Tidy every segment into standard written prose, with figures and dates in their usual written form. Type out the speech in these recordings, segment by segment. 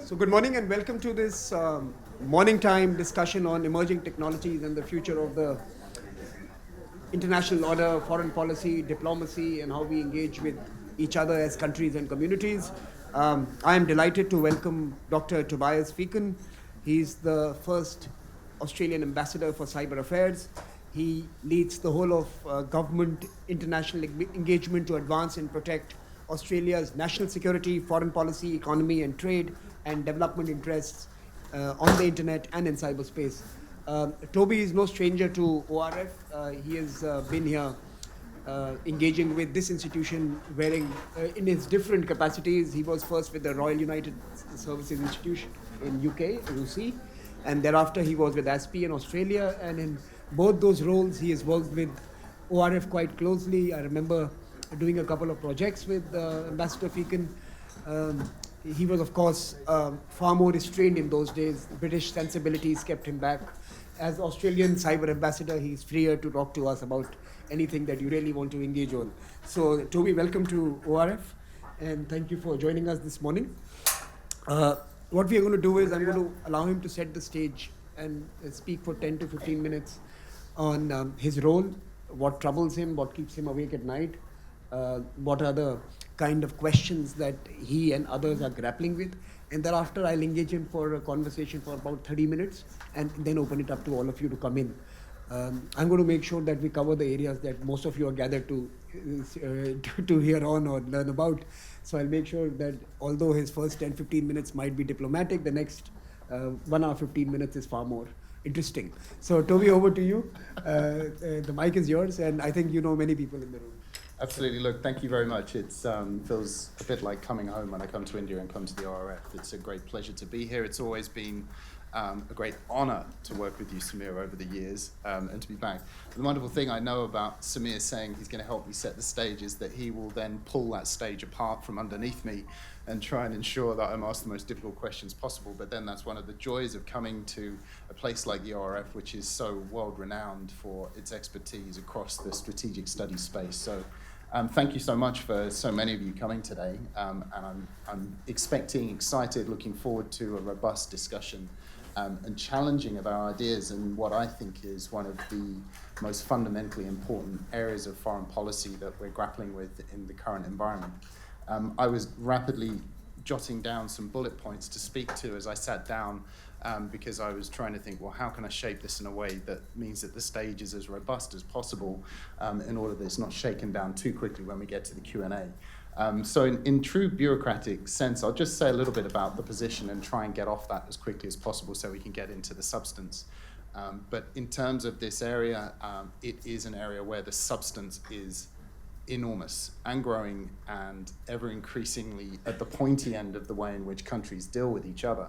So good morning and welcome to this morning time discussion on emerging technologies and the future of the international order, foreign policy, diplomacy, and how we engage with each other as countries and communities. I am delighted to welcome Dr. Tobias Feakin. He's the first Australian ambassador for cyber affairs. He leads the whole of government international engagement to advance and protect Australia's national security, foreign policy, economy and trade, and development interests on the internet and in cyberspace. Toby is no stranger to ORF. He has been here engaging with this institution wearing in his different capacities. He was first with the Royal United Services Institution in UK, RUC, and thereafter he was with ASPI in Australia, and in both those roles he has worked with ORF quite closely. I remember doing a couple of projects with Ambassador Feakin. He was, of course, far more restrained in those days. British sensibilities kept him back. As Australian cyber ambassador, he's freer to talk to us about anything that you really want to engage on. So, Toby, welcome to ORF, and thank you for joining us this morning. What we are going to do is I'm going to allow him to set the stage and speak for 10 to 15 minutes on his role, what troubles him, what keeps him awake at night, what are the kind of questions that he and others are grappling with, and thereafter I'll engage him for a conversation for about 30 minutes and then open it up to all of you to come in. I'm going to make sure that we cover the areas that most of you are gathered to hear on or learn about. So I'll make sure that although his first 10-15 minutes might be diplomatic, the next 1 hour 15 minutes is far more interesting. So Toby, over to you. The mic is yours, and I think you know many people in the room. Absolutely. Look, thank you very much. It feels a bit like coming home when I come to India and come to the ORF. It's a great pleasure to be here. It's always been a great honor to work with you, Samir, over the years, and to be back. The wonderful thing I know about Samir saying he's going to help me set the stage is that he will then pull that stage apart from underneath me and try and ensure that I'm asked the most difficult questions possible. But then that's one of the joys of coming to a place like the ORF, which is so world-renowned for its expertise across the strategic studies space. So thank you so much for so many of you coming today. And I'm expecting, excited, looking forward to a robust discussion and challenging of our ideas and what I think is one of the most fundamentally important areas of foreign policy that we're grappling with in the current environment. I was rapidly jotting down some bullet points to speak to as I sat down because I was trying to think, well, how can I shape this in a way that means that the stage is as robust as possible in order that it's not shaken down too quickly when we get to the Q&A. So in true bureaucratic sense, I'll just say a little bit about the position and try and get off that as quickly as possible so we can get into the substance. But in terms of this area, it is an area where the substance is enormous and growing and ever increasingly at the pointy end of the way in which countries deal with each other.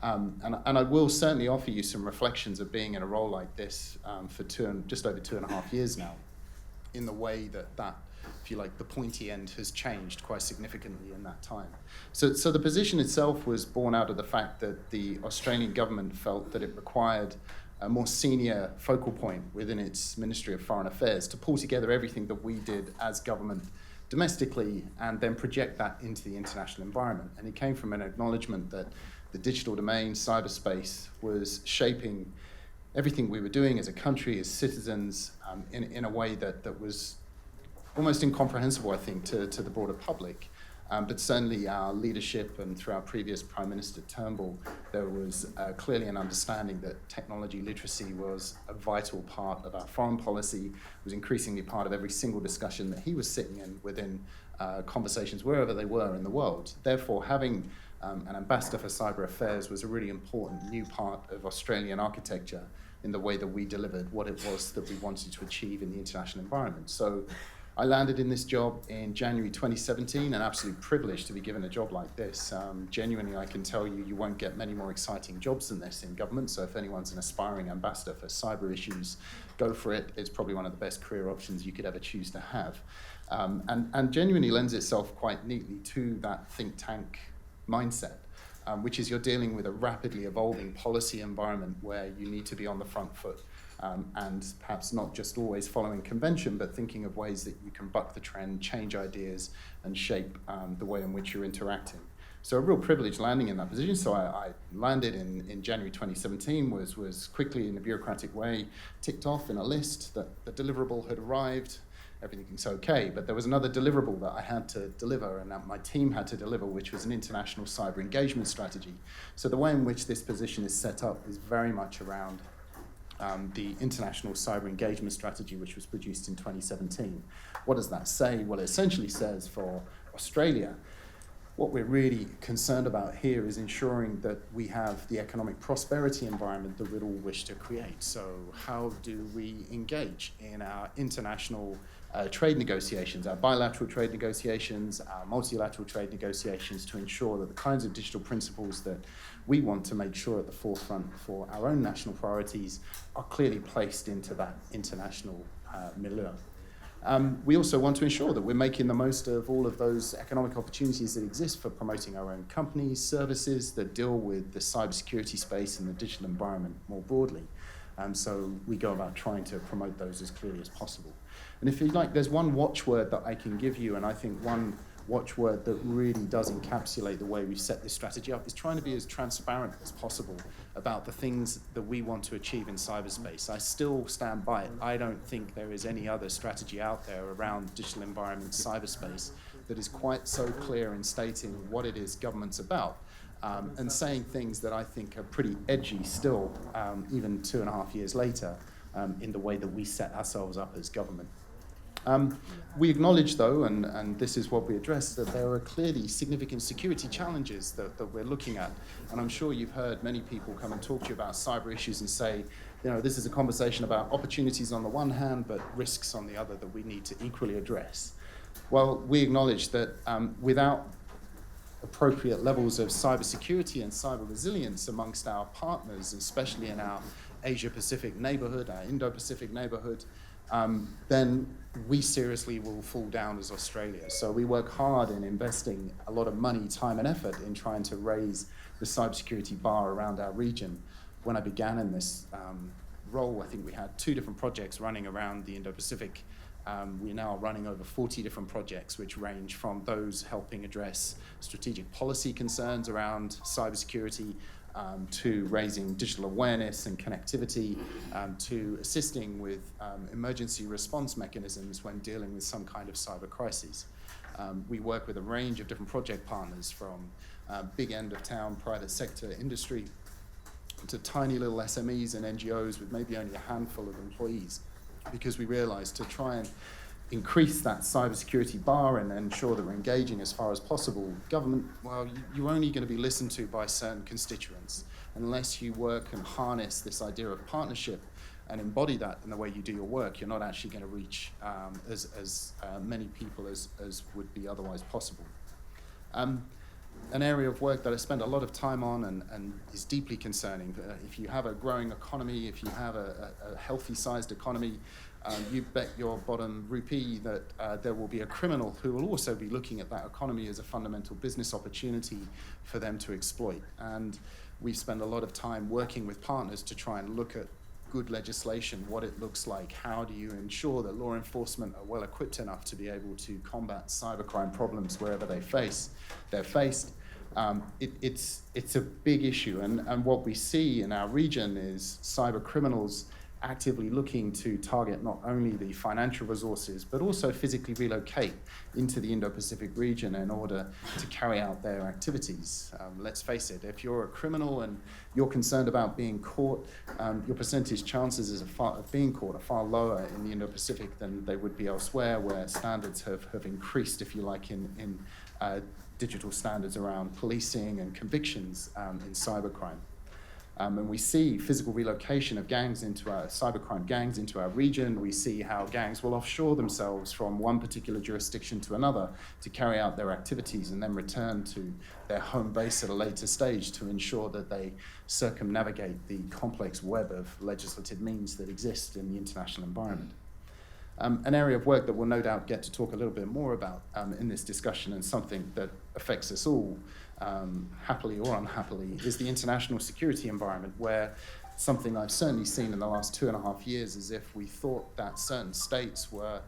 And I will certainly offer you some reflections of being in a role like this for just over 2.5 years now, in the way that, if you like, the pointy end has changed quite significantly in that time. So the position itself was born out of the fact that the Australian government felt that it required a more senior focal point within its Ministry of Foreign Affairs to pull together everything that we did as government domestically and then project that into the international environment. And it came from an acknowledgement that the digital domain, cyberspace, was shaping everything we were doing as a country, as citizens, in a way that was almost incomprehensible, I think, to the broader public. But certainly our leadership and through our previous Prime Minister Turnbull, there was clearly an understanding that technology literacy was a vital part of our foreign policy, was increasingly part of every single discussion that he was sitting in within conversations wherever they were in the world. Therefore, having an ambassador for cyber affairs was a really important new part of Australian architecture in the way that we delivered what it was that we wanted to achieve in the international environment. So I landed in this job in January 2017, an absolute privilege to be given a job like this. Genuinely, I can tell you, you won't get many more exciting jobs than this in government. So if anyone's an aspiring ambassador for cyber issues, go for it. It's probably one of the best career options you could ever choose to have. And genuinely lends itself quite neatly to that think tank mindset, which is you're dealing with a rapidly evolving policy environment where you need to be on the front foot. And perhaps not just always following convention, but thinking of ways that you can buck the trend, change ideas, and shape the way in which you're interacting. So a real privilege landing in that position. So I landed in January 2017, was quickly in a bureaucratic way ticked off in a list that the deliverable had arrived, everything's okay. But there was another deliverable that I had to deliver and that my team had to deliver, which was an international cyber engagement strategy. So the way in which this position is set up is very much around the international cyber engagement strategy, which was produced in 2017. What does that say? Well, it essentially says for Australia, what we're really concerned about here is ensuring that we have the economic prosperity environment that we'd all wish to create. So how do we engage in our international trade negotiations, our bilateral trade negotiations, our multilateral trade negotiations, to ensure that the kinds of digital principles that we want to make sure at the forefront for our own national priorities are clearly placed into that international milieu. We also want to ensure that we're making the most of all of those economic opportunities that exist for promoting our own companies, services that deal with the cybersecurity space and the digital environment more broadly. So we go about trying to promote those as clearly as possible. And if you like, there's one watchword that I can give you, and I think one watchword that really does encapsulate the way we've set this strategy up is trying to be as transparent as possible about the things that we want to achieve in cyberspace. I still stand by it. I don't think there is any other strategy out there around digital environment, cyberspace, that is quite so clear in stating what it is government's about, and saying things that I think are pretty edgy still, even 2.5 years later, in the way that we set ourselves up as government. We acknowledge, though, and this is what we address, that there are clearly significant security challenges that we're looking at. And I'm sure you've heard many people come and talk to you about cyber issues and say, you know, this is a conversation about opportunities on the one hand, but risks on the other that we need to equally address. Well, we acknowledge that without appropriate levels of cybersecurity and cyber resilience amongst our partners, especially in our Asia-Pacific neighborhood, our Indo-Pacific neighborhood, then we seriously will fall down as Australia. So we work hard in investing a lot of money, time and effort in trying to raise the cybersecurity bar around our region. When I began in this role, I think we had 2 different projects running around the Indo-Pacific. We're now running over 40 different projects, which range from those helping address strategic policy concerns around cybersecurity, to raising digital awareness and connectivity, to assisting with emergency response mechanisms when dealing with some kind of cyber crisis. We work with a range of different project partners, from big end of town private sector industry to tiny little SMEs and NGOs with maybe only a handful of employees, because we realize to try and increase that cybersecurity bar and ensure that we're engaging as far as possible, government, well, you're only going to be listened to by certain constituents. Unless you work and harness this idea of partnership and embody that in the way you do your work, you're not actually going to reach as many people as would be otherwise possible. An area of work that I spend a lot of time on and is deeply concerning. If you have a growing economy, if you have a healthy-sized economy, you bet your bottom rupee that there will be a criminal who will also be looking at that economy as a fundamental business opportunity for them to exploit. And we spend a lot of time working with partners to try and look at good legislation, what it looks like, how do you ensure that law enforcement are well equipped enough to be able to combat cybercrime problems wherever they're faced. It's a big issue, and what we see in our region is cyber criminals actively looking to target not only the financial resources, but also physically relocate into the Indo-Pacific region in order to carry out their activities. Let's face it, if you're a criminal and you're concerned about being caught, your percentage chances of being caught are far lower in the Indo-Pacific than they would be elsewhere, where standards have increased, if you like, in digital standards around policing and convictions in cybercrime. And we see physical relocation of gangs into our cybercrime gangs into our region. We see how gangs will offshore themselves from one particular jurisdiction to another to carry out their activities and then return to their home base at a later stage to ensure that they circumnavigate the complex web of legislative means that exist in the international environment. An area of work that we'll no doubt get to talk a little bit more about in this discussion, and something that affects us all, happily or unhappily, is the international security environment, where something I've certainly seen in the last 2.5 years is if we thought that certain states were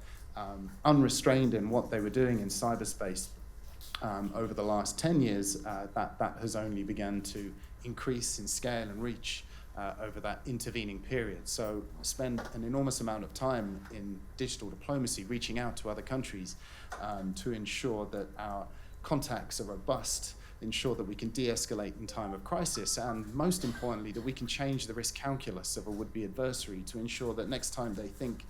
unrestrained in what they were doing in cyberspace, over the last 10 years, that has only begun to increase in scale and reach over that intervening period. So spend an enormous amount of time in digital diplomacy, reaching out to other countries to ensure that our contacts are robust, ensure that we can de-escalate in time of crisis, and most importantly, that we can change the risk calculus of a would-be adversary to ensure that next time they think,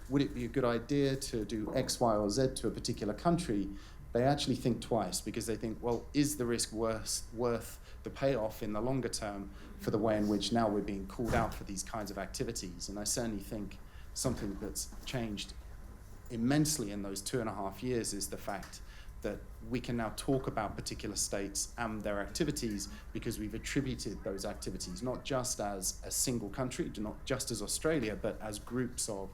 would it be a good idea to do X, Y, or Z to a particular country, they actually think twice, because they think, well, is the risk worth the payoff in the longer term for the way in which now we're being called out for these kinds of activities? And I certainly think something that's changed immensely in those 2.5 years is the fact that we can now talk about particular states and their activities because we've attributed those activities not just as a single country, not just as Australia, but as groups of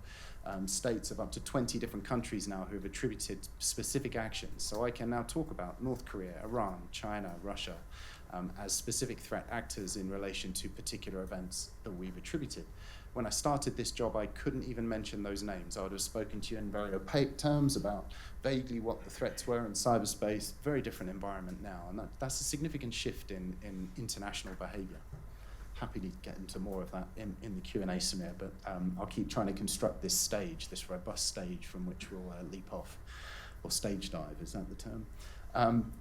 states of up to 20 different countries now who have attributed specific actions. So I can now talk about North Korea, Iran, China, Russia as specific threat actors in relation to particular events that we've attributed. When I started this job, I couldn't even mention those names. I would have spoken to you in very opaque terms about vaguely what the threats were in cyberspace. Very different environment now, and that's a significant shift in international behaviour. Happy to get into more of that in the Q&A, Samir, but I'll keep trying to construct this stage, this robust stage from which we'll leap off, or stage dive, is that the term?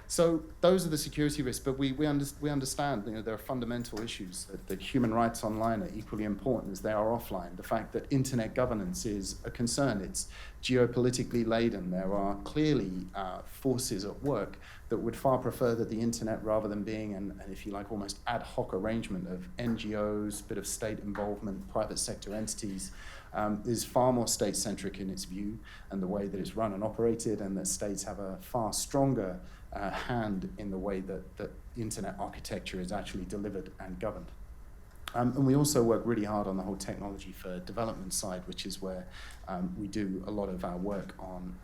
So those are the security risks, but we understand, there are fundamental issues that human rights online are equally important as they are offline. The fact that internet governance is a concern, it's geopolitically laden. There are clearly forces at work that would far prefer that the internet, rather than being an, if you like, almost ad hoc arrangement of NGOs, bit of state involvement, private sector entities, is far more state-centric in its view and the way that it's run and operated, and that states have a far stronger hand in the way that internet architecture is actually delivered and governed. And we also work really hard on the whole technology for development side, which is where we do a lot of our work on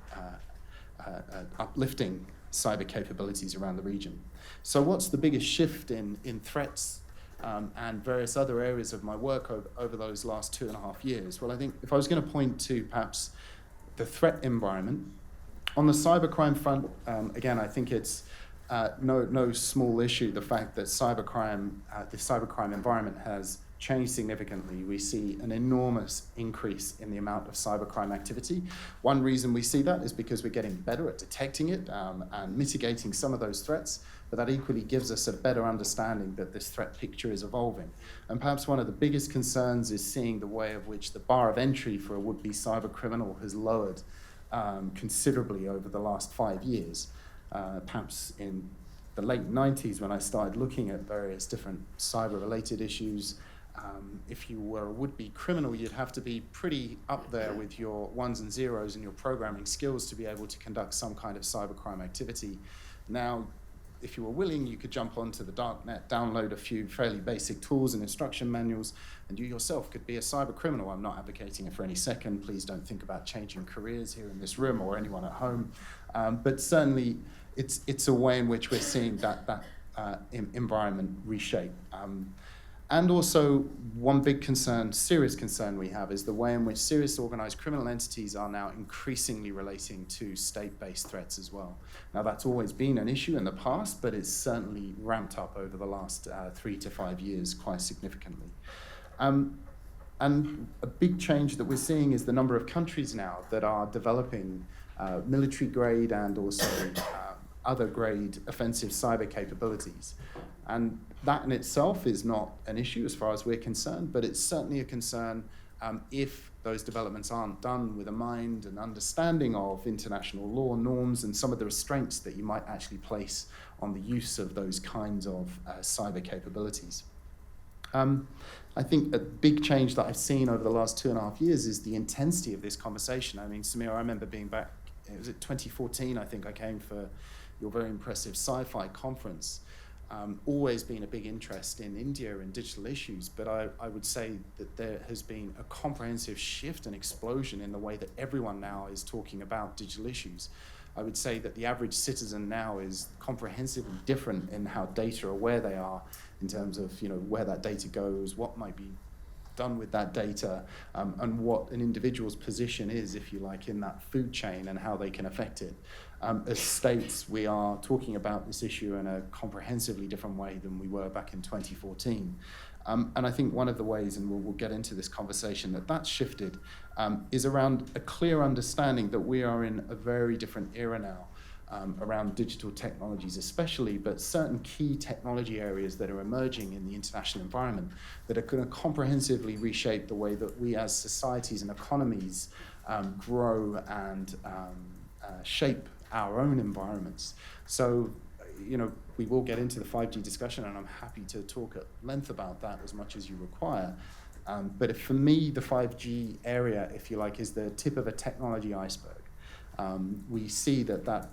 uplifting cyber capabilities around the region. So what's the biggest shift in threats and various other areas of my work over those last 2.5 years? Well, I think if I was going to point to perhaps the threat environment, on the cybercrime front, again, I think it's no small issue, the fact that cybercrime, the cybercrime environment has changed significantly. We see an enormous increase in the amount of cybercrime activity. One reason we see that is because we're getting better at detecting it and mitigating some of those threats, but that equally gives us a better understanding that this threat picture is evolving. And perhaps one of the biggest concerns is seeing the way of which the bar of entry for a would-be cyber criminal has lowered considerably over the last 5 years. Perhaps in the late 90s, when I started looking at various different cyber-related issues, if you were a would-be criminal, you'd have to be pretty up there with your ones and zeros and your programming skills to be able to conduct some kind of cybercrime activity. Now, if you were willing, you could jump onto the darknet, download a few fairly basic tools and instruction manuals, and you yourself could be a cyber criminal. I'm not advocating it for any second. Please don't think about changing careers here in this room or anyone at home. But certainly, it's a way in which we're seeing that environment reshape. And also, one big concern, serious concern we have, is the way in which serious organized criminal entities are now increasingly relating to state-based threats as well. Now, that's always been an issue in the past, but it's certainly ramped up over the last 3 to 5 years quite significantly. And a big change that we're seeing is the number of countries now that are developing military-grade and also other-grade offensive cyber capabilities. And that in itself is not an issue as far as we're concerned, but it's certainly a concern if those developments aren't done with a mind and understanding of international law norms and some of the restraints that you might actually place on the use of those kinds of cyber capabilities. I think a big change that I've seen over the last 2.5 years is the intensity of this conversation. I mean, Samir, I remember being back, it was 2014, I think I came for your very impressive sci-fi conference. Always been a big interest in India and digital issues, but I would say that there has been a comprehensive shift and explosion in the way that everyone now is talking about digital issues. I would say that the average citizen now is comprehensively different in how data aware they are in terms of where that data goes, what might be done with that data, and what an individual's position is, if you like, in that food chain and how they can affect it. As states, we are talking about this issue in a comprehensively different way than we were back in 2014. And I think one of the ways, and we'll get into this conversation, that's shifted is around a clear understanding that we are in a very different era now around digital technologies especially, but certain key technology areas that are emerging in the international environment that are going to comprehensively reshape the way that we as societies and economies grow and shape our own environments. So, we will get into the 5G discussion, and I'm happy to talk at length about that as much as you require. But for me, the 5G area, if you like, is the tip of a technology iceberg. We see that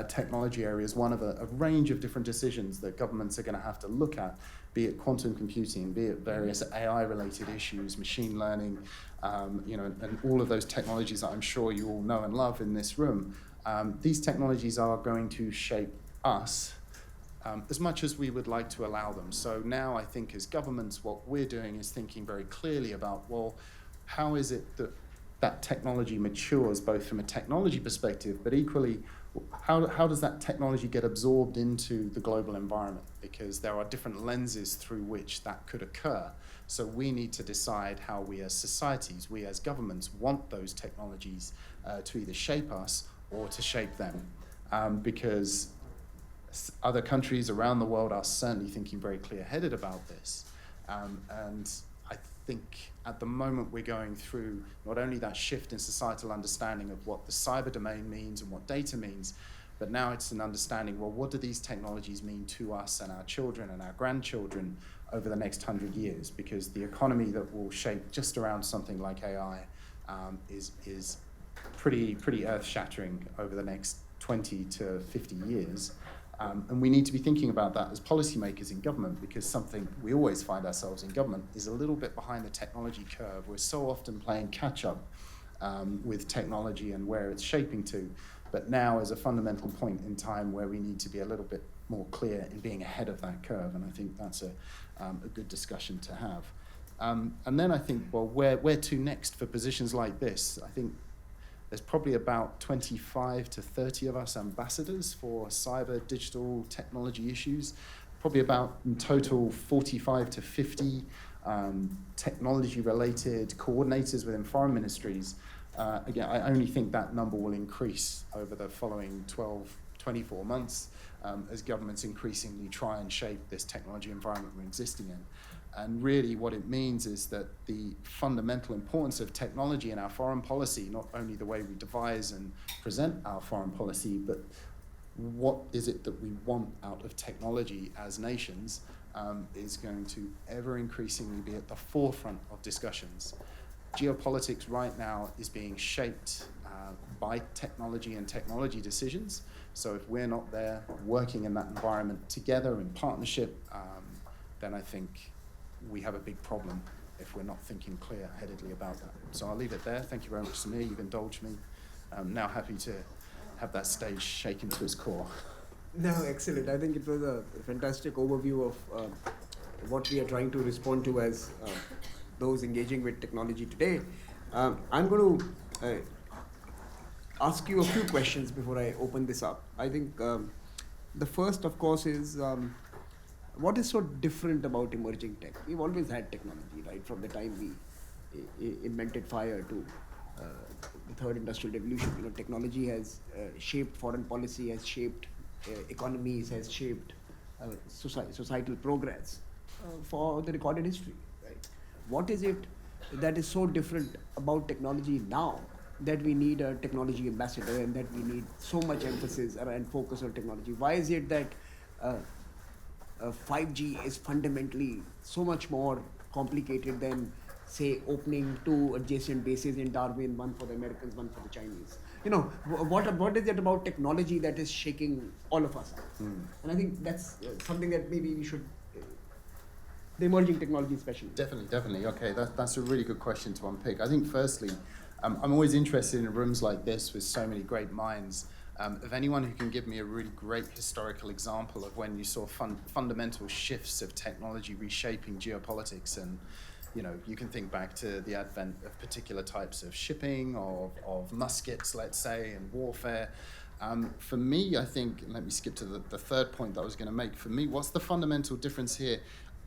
technology area is one of a range of different decisions that governments are going to have to look at, be it quantum computing, be it various AI-related issues, machine learning, and all of those technologies that I'm sure you all know and love in this room. These technologies are going to shape us as much as we would like to allow them. So now I think as governments, what we're doing is thinking very clearly about, well, how is it that technology matures, both from a technology perspective, but equally, how does that technology get absorbed into the global environment? Because there are different lenses through which that could occur. So we need to decide how we as societies, we as governments, want those technologies to either shape us or to shape them. Because other countries around the world are certainly thinking very clear-headed about this. And I think at the moment we're going through not only that shift in societal understanding of what the cyber domain means and what data means, but now it's an understanding, well, what do these technologies mean to us and our children and our grandchildren over the next 100 years? Because the economy that will shape just around something like AI is pretty earth-shattering over the next 20 to 50 years. And we need to be thinking about that as policymakers in government, because something we always find ourselves in government is a little bit behind the technology curve. We're so often playing catch-up with technology and where it's shaping to, but now is a fundamental point in time where we need to be a little bit more clear in being ahead of that curve, and I think that's a good discussion to have. And then I think, well, where to next for positions like this? I think there's probably about 25 to 30 of us ambassadors for cyber digital technology issues, probably about in total 45 to 50 technology-related coordinators within foreign ministries. Again, I only think that number will increase over the following 12, 24 months as governments increasingly try and shape this technology environment we're existing in. And really what it means is that the fundamental importance of technology in our foreign policy, not only the way we devise and present our foreign policy, but what is it that we want out of technology as nations, is going to ever increasingly be at the forefront of discussions. Geopolitics right now is being shaped by technology and technology decisions. So if we're not there working in that environment together in partnership, then I think we have a big problem if we're not thinking clear-headedly about that. So I'll leave it there. Thank you very much, Samir. You've indulged me. I'm now happy to have that stage shaken to its core. No, excellent. I think it was a fantastic overview of what we are trying to respond to as those engaging with technology today. I'm going to ask you a few questions before I open this up. I think the first, of course, is what is so different about emerging tech? We've always had technology, right? From the time we invented fire to the third industrial revolution. Technology has shaped foreign policy, has shaped economies, has shaped societal progress for the recorded history, right? What is it that is so different about technology now that we need a technology ambassador and that we need so much emphasis and focus on technology? Why is it that 5G is fundamentally so much more complicated than, say, opening two adjacent bases in Darwin, one for the Americans, one for the Chinese? What is it about technology that is shaking all of us up? And I think that's something that maybe we should, the emerging technology especially. Definitely. Okay, that's a really good question to unpick. I think firstly, I'm always interested in rooms like this with so many great minds. Of anyone who can give me a really great historical example of when you saw fundamental shifts of technology reshaping geopolitics and you can think back to the advent of particular types of shipping, of muskets, let's say, and warfare. For me, I think, let me skip to the third point that I was going to make. For me, what's the fundamental difference here?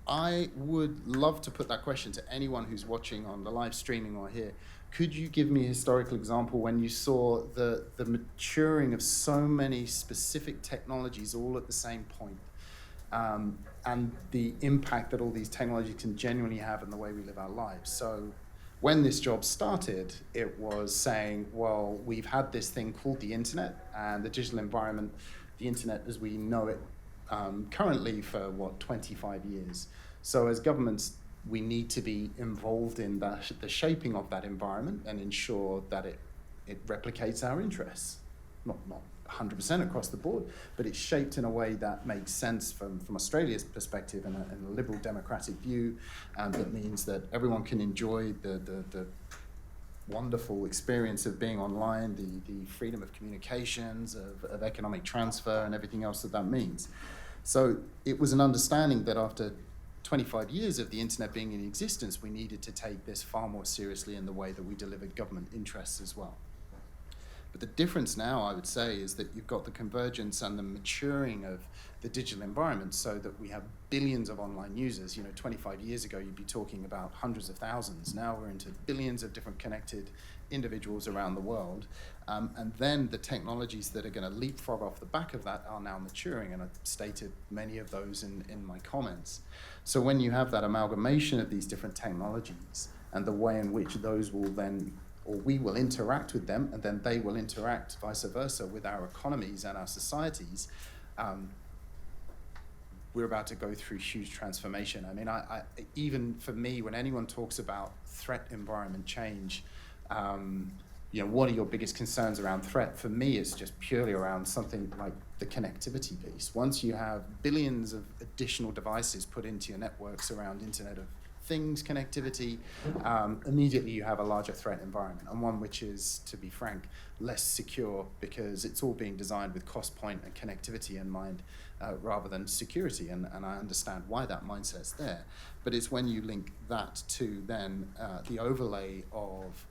I would love to put that question to anyone who's watching on the live streaming or here. Could you give me a historical example when you saw the maturing of so many specific technologies all at the same point, and the impact that all these technologies can genuinely have in the way we live our lives? So when this job started, it was saying, well, we've had this thing called the internet and the digital environment, the internet as we know it currently for 25 years. So as governments, we need to be involved in the shaping of that environment and ensure that it replicates our interests. Not 100% across the board, but it's shaped in a way that makes sense from Australia's perspective and a liberal democratic view, and that means that everyone can enjoy the wonderful experience of being online, the freedom of communications, of economic transfer, and everything else that means. So it was an understanding that after 25 years of the internet being in existence, we needed to take this far more seriously in the way that we delivered government interests as well. But the difference now, I would say, is that you've got the convergence and the maturing of the digital environment so that we have billions of online users. 25 years ago, you'd be talking about hundreds of thousands. Now we're into billions of different connected individuals around the world. And then the technologies that are going to leapfrog off the back of that are now maturing, and I've stated many of those in my comments. So when you have that amalgamation of these different technologies and the way in which those will then, or we will interact with them, and then they will interact vice versa with our economies and our societies, we're about to go through huge transformation. I mean, I even for me, when anyone talks about threat environment change, what are your biggest concerns around threat? For me, it's just purely around something like the connectivity piece. Once you have billions of additional devices put into your networks around Internet of Things connectivity, immediately you have a larger threat environment, and one which is, to be frank, less secure because it's all being designed with cost point and connectivity in mind rather than security, and I understand why that mindset's there. But it's when you link that to then the overlay of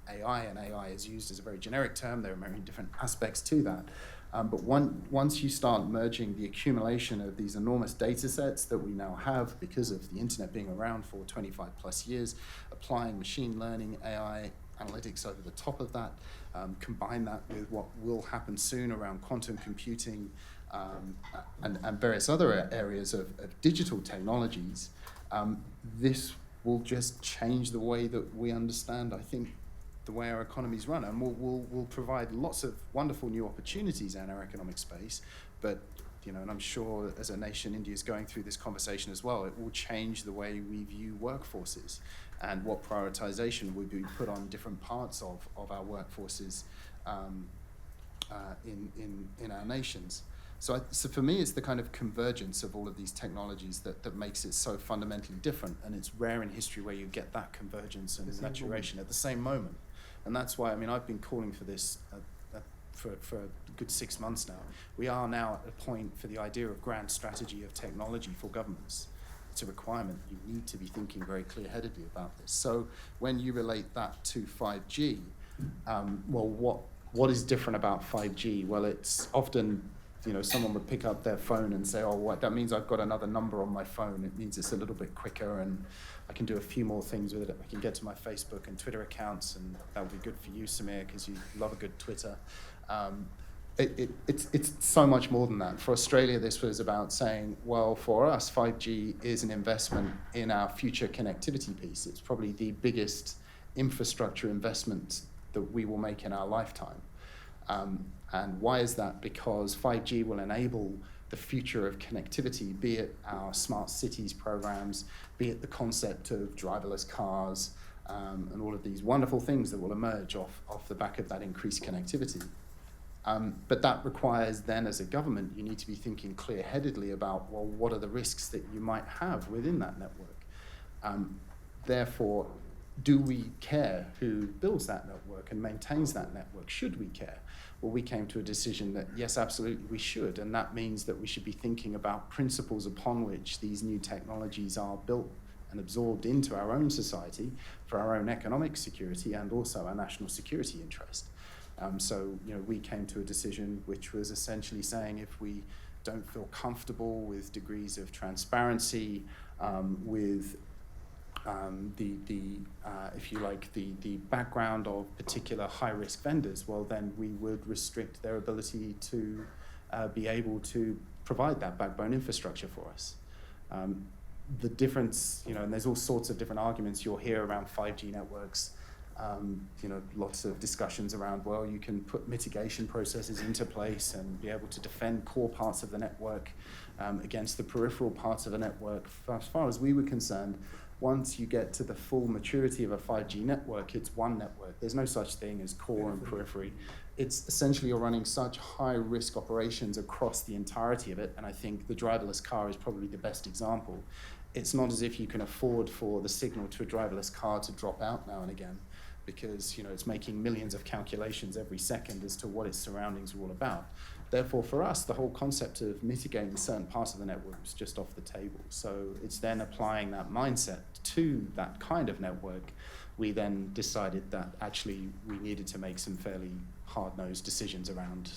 AI, and AI is used as a very generic term, there are many different aspects to that. But once you start merging the accumulation of these enormous data sets that we now have because of the internet being around for 25 plus years, applying machine learning, AI, analytics over the top of that, combine that with what will happen soon around quantum computing and various other areas of digital technologies, this will just change the way that we understand, I think, the way our economies run, and will provide lots of wonderful new opportunities in our economic space. But and I'm sure as a nation, India is going through this conversation as well. It will change the way we view workforces and what prioritization will be put on different parts of our workforces in our nations. So for me, it's the kind of convergence of all of these technologies that makes it so fundamentally different, and it's rare in history where you get that convergence and maturation at the same moment. And that's why, I've been calling for this for a good 6 months now. We are now at a point for the idea of grand strategy of technology for governments. It's a requirement. You need to be thinking very clear-headedly about this. So when you relate that to 5G, what is different about 5G? Well, it's often, someone would pick up their phone and say, that means I've got another number on my phone. It means it's a little bit quicker and I can do a few more things with it. I can get to my Facebook and Twitter accounts, and that would be good for you, Samir, because you love a good Twitter. It's so much more than that. For Australia, this was about saying, well, for us, 5G is an investment in our future connectivity piece. It's probably the biggest infrastructure investment that we will make in our lifetime. And why is that? Because 5G will enable the future of connectivity, be it our smart cities programs, be it the concept of driverless cars, and all of these wonderful things that will emerge off the back of that increased connectivity. But that requires then, as a government, you need to be thinking clear-headedly about, well, what are the risks that you might have within that network? Therefore, do we care who builds that network and maintains that network? Should we care? Well, we came to a decision that, yes, absolutely, we should. And that means that we should be thinking about principles upon which these new technologies are built and absorbed into our own society for our own economic security and also our national security interest. So, we came to a decision which was essentially saying if we don't feel comfortable with degrees of transparency, with if you like, the background of particular high-risk vendors, well, then we would restrict their ability to be able to provide that backbone infrastructure for us. The difference, and there's all sorts of different arguments you'll hear around 5G networks. Lots of discussions around, well, you can put mitigation processes into place and be able to defend core parts of the network against the peripheral parts of a network. As far as we were concerned, once you get to the full maturity of a 5G network, it's one network. There's no such thing as core and periphery. It's essentially you're running such high-risk operations across the entirety of it, and I think the driverless car is probably the best example. It's not as if you can afford for the signal to a driverless car to drop out now and again, because it's making millions of calculations every second as to what its surroundings are all about. Therefore, for us, the whole concept of mitigating certain parts of the network was just off the table. So it's then applying that mindset to that kind of network. We then decided that actually we needed to make some fairly hard-nosed decisions around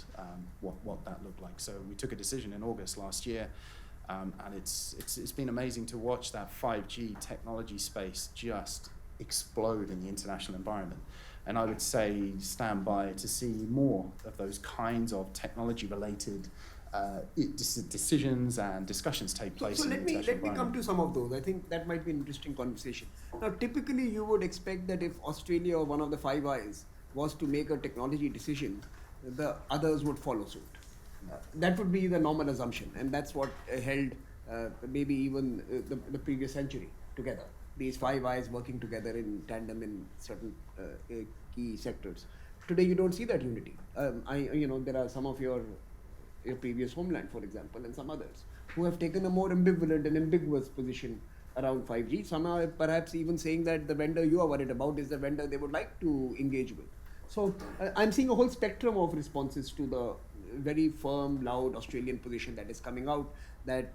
what that looked like. So we took a decision in August last year, and it's been amazing to watch that 5G technology space just explode in the international environment. And I would say stand by to see more of those kinds of technology-related decisions and discussions take place. So let me come to some of those. I think that might be an interesting conversation. Now, typically, you would expect that if Australia or one of the Five Eyes was to make a technology decision, the others would follow suit. That would be the normal assumption, and that's what held maybe even the previous century together. These Five Eyes working together in tandem in certain key sectors. Today, you don't see that unity. There are some of your previous homeland, for example, and some others who have taken a more ambivalent and ambiguous position around 5G. Some are perhaps even saying that the vendor you are worried about is the vendor they would like to engage with. So I'm seeing a whole spectrum of responses to the very firm, loud Australian position that is coming out, that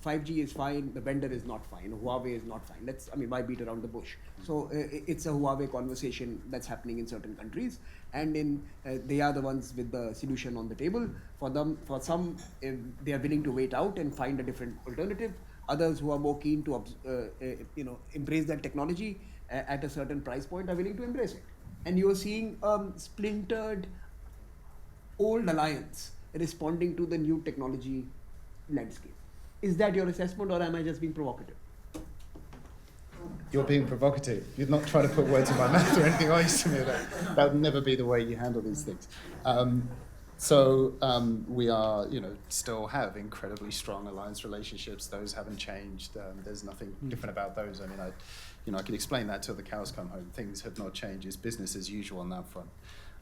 5G is fine, the vendor is not fine, Huawei is not fine. Why beat around the bush? So it's a Huawei conversation that's happening in certain countries, and they are the ones with the solution on the table. For some, they are willing to wait out and find a different alternative. Others who are more keen to embrace that technology at a certain price point are willing to embrace it. And you are seeing splintered old alliance responding to the new technology landscape. Is that your assessment, or am I just being provocative? You're being provocative. You're not trying to put words in my mouth or anything, are you, Samir? That would never be the way you handle these things. We are, still have incredibly strong alliance relationships. Those haven't changed. There's nothing different about those. I could explain that till the cows come home. Things have not changed. It's business as usual on that front.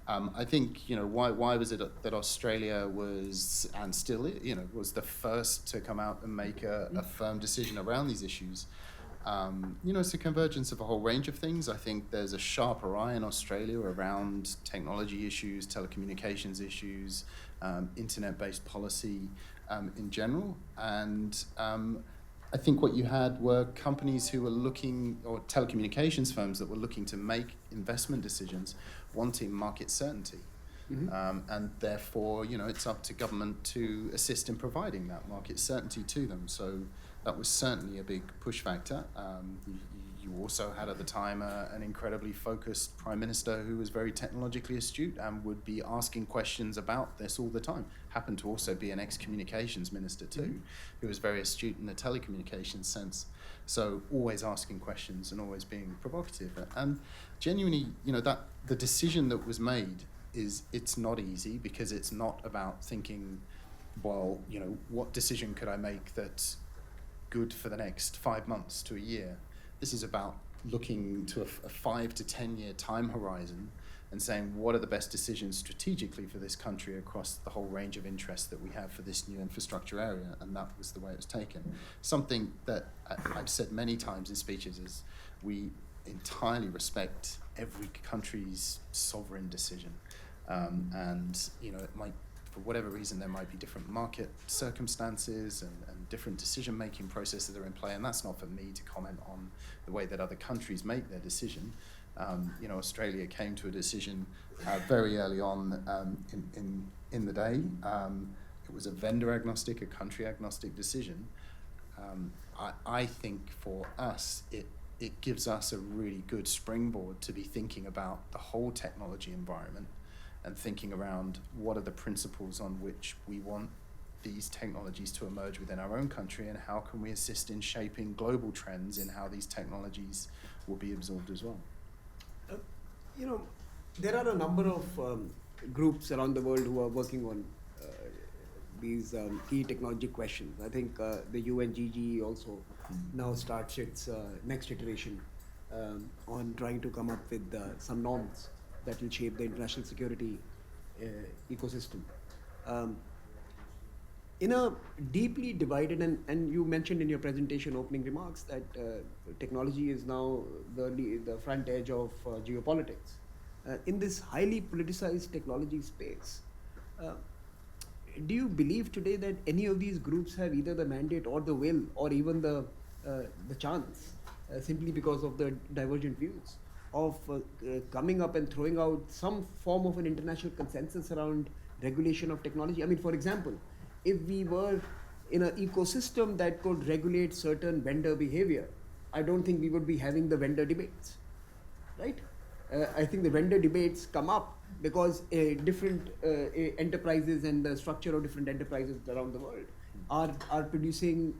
I think, why was it that Australia was, and still, was the first to come out and make a firm decision around these issues? It's a convergence of a whole range of things. I think there's a sharper eye in Australia around technology issues, telecommunications issues, internet-based policy in general. And I think what you had were companies who were looking, or telecommunications firms that were looking to make investment decisions, wanting market certainty. And therefore, it's up to government to assist in providing that market certainty to them. So that was certainly a big push factor. You also had at the time an incredibly focused Prime Minister who was very technologically astute and would be asking questions about this all the time. Happened to also be an ex-communications minister too, who was very astute in the telecommunications sense. So always asking questions and always being provocative. And genuinely, that the decision that was made it's not easy, because it's not about thinking, well, what decision could I make that's good for the next 5 months to a year. This is about looking to a 5 to 10 year time horizon and saying, what are the best decisions strategically for this country across the whole range of interests that we have for this new infrastructure area, and that was the way it was taken. Something that I've said many times in speeches is we entirely respect every country's sovereign decision. It might, for whatever reason, there might be different market circumstances and different decision-making processes that are in play, and that's not for me to comment on the way that other countries make their decision. Australia came to a decision very early on in the day. It was a vendor agnostic, a country agnostic decision. I think for us, it gives us a really good springboard to be thinking about the whole technology environment and thinking around what are the principles on which we want these technologies to emerge within our own country, and how can we assist in shaping global trends in how these technologies will be absorbed as well. There are a number of groups around the world who are working on these key technology questions. I think the UNGG also now starts its next iteration on trying to come up with some norms that will shape the international security ecosystem. In a deeply divided, and you mentioned in your presentation opening remarks that technology is now the front edge of geopolitics. In this highly politicized technology space, do you believe today that any of these groups have either the mandate or the will or even the chance, simply because of the divergent views, of coming up and throwing out some form of an international consensus around regulation of technology? I mean, for example, if we were in an ecosystem that could regulate certain vendor behavior, I don't think we would be having the vendor debates, right? I think the vendor debates come up because different enterprises and the structure of different enterprises around the world are producing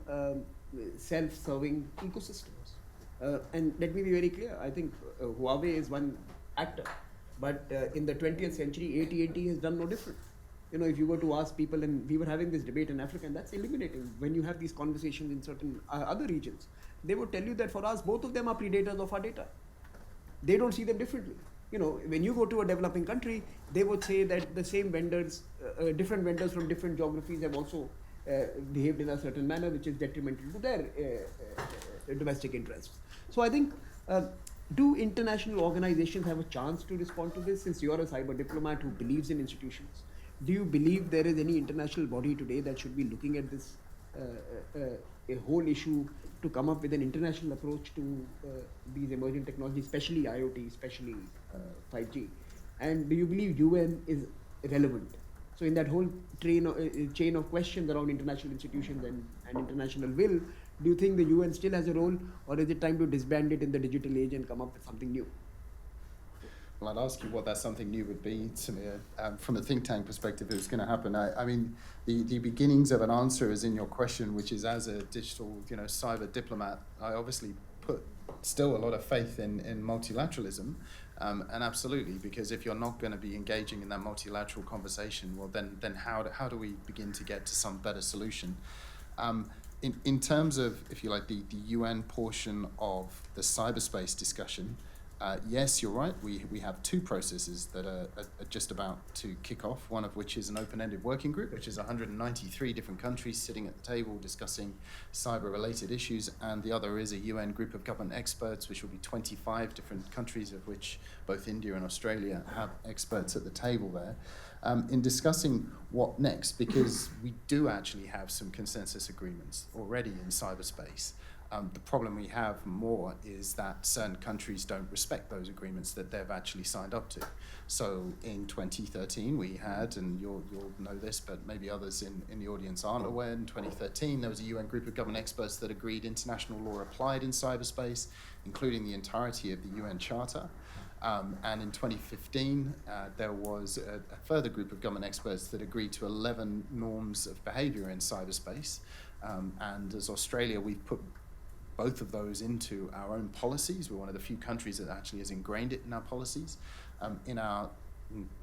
self-serving ecosystems. And let me be very clear, I think Huawei is one actor, but in the 20th century, AT&T has done no different. If you were to ask people, and we were having this debate in Africa, and that's illuminating, when you have these conversations in certain other regions, they would tell you that for us, both of them are predators of our data. They don't see them differently. When you go to a developing country, they would say that the same vendors, different vendors from different geographies have also behaved in a certain manner which is detrimental to their domestic interests. So I think, do international organizations have a chance to respond to this? Since you're a cyber diplomat who believes in institutions, do you believe there is any international body today that should be looking at this a whole issue to come up with an international approach to these emerging technologies, especially IoT, especially 5G? And do you believe UN is relevant? So in that whole chain of questions around international institutions and international will, do you think the UN still has a role, or is it time to disband it in the digital age and come up with something new? Well, I'd ask you what that something new would be, Samir. From a think tank perspective, if it's going to happen. I mean, the beginnings of an answer is in your question, which is, as a digital, cyber diplomat, I obviously put still a lot of faith in multilateralism, and absolutely, because if you're not going to be engaging in that multilateral conversation, well, then how do we begin to get to some better solution? In terms of, if you like, the UN portion of the cyberspace discussion, yes, you're right. We have two processes that are just about to kick off, one of which is an open-ended working group, which is 193 different countries sitting at the table discussing cyber-related issues, and the other is a UN group of government experts, which will be 25 different countries, of which both India and Australia have experts at the table there, in discussing what next, because we do actually have some consensus agreements already in cyberspace. The problem we have more is that certain countries don't respect those agreements that they've actually signed up to. So in 2013 we had, and you'll know this, but maybe others in the audience aren't aware, in 2013 there was a UN group of government experts that agreed international law applied in cyberspace, including the entirety of the UN Charter. And in 2015, there was a further group of government experts that agreed to 11 norms of behaviour in cyberspace. And as Australia, we've put both of those into our own policies. We're one of the few countries that actually has ingrained it in our policies. In our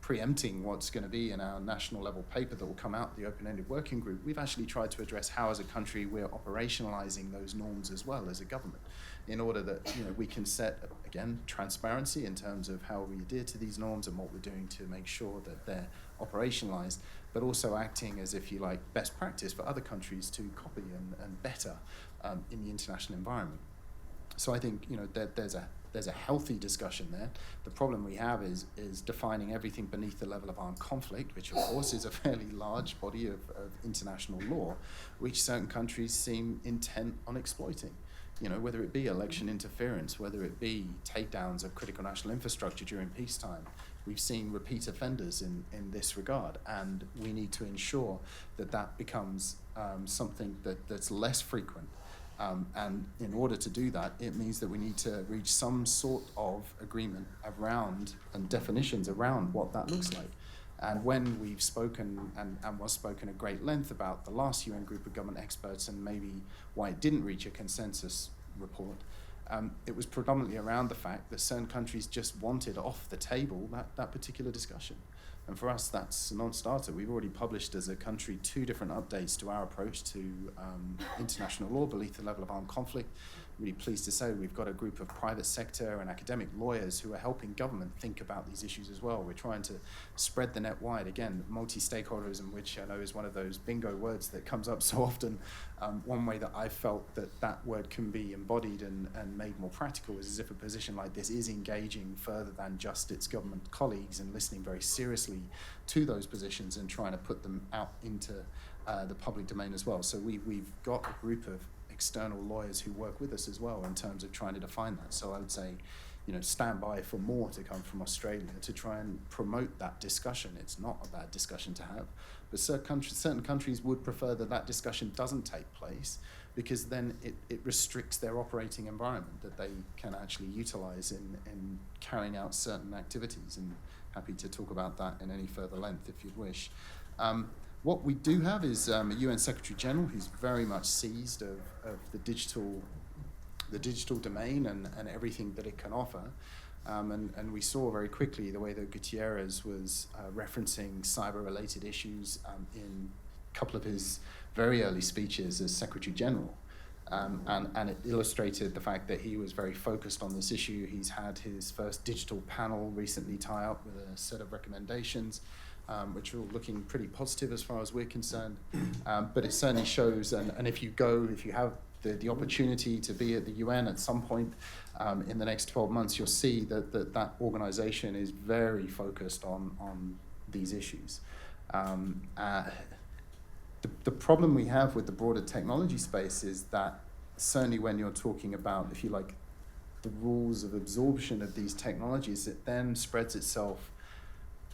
preempting what's going to be in our national level paper that will come out, the open-ended working group, we've actually tried to address how as a country we're operationalizing those norms as well as a government, in order that we can set, again, transparency in terms of how we adhere to these norms and what we're doing to make sure that they're operationalized, but also acting as, if you like, best practice for other countries to copy and better in the international environment. So I think there's a healthy discussion there. The problem we have is defining everything beneath the level of armed conflict, which of course is a fairly large body of international law, which certain countries seem intent on exploiting. Whether it be election interference, whether it be takedowns of critical national infrastructure during peacetime. We've seen repeat offenders in this regard, and we need to ensure that becomes something that's less frequent. And in order to do that, it means that we need to reach some sort of agreement around and definitions around what that looks like. And when we've spoken and was spoken at great length about the last UN group of government experts and maybe why it didn't reach a consensus report, it was predominantly around the fact that certain countries just wanted off the table that particular discussion. And for us, that's a non-starter. We've already published as a country 2 different updates to our approach to international law beneath the level of armed conflict. Really pleased to say we've got a group of private sector and academic lawyers who are helping government think about these issues as well. We're trying to spread the net wide. Again, multi-stakeholderism, which I know is one of those bingo words that comes up so often. One way that I felt that word can be embodied and made more practical is as if a position like this is engaging further than just its government colleagues and listening very seriously to those positions and trying to put them out into the public domain as well. So we've got a group of external lawyers who work with us as well in terms of trying to define that. So I would say, stand by for more to come from Australia to try and promote that discussion. It's not a bad discussion to have, but certain countries would prefer that discussion doesn't take place, because then it restricts their operating environment that they can actually utilize in carrying out certain activities. And happy to talk about that in any further length if you'd wish. What we do have is a UN Secretary General who's very much seized of the digital domain and everything that it can offer. And we saw very quickly the way that Gutierrez was referencing cyber-related issues in a couple of his very early speeches as Secretary General. And it illustrated the fact that he was very focused on this issue. He's had his first digital panel recently tie up with a set of recommendations, which are all looking pretty positive as far as we're concerned. But it certainly shows, and if you have the opportunity to be at the UN at some point in the next 12 months, you'll see that organization is very focused on these issues. The problem we have with the broader technology space is that certainly when you're talking about, if you like, the rules of absorption of these technologies, it then spreads itself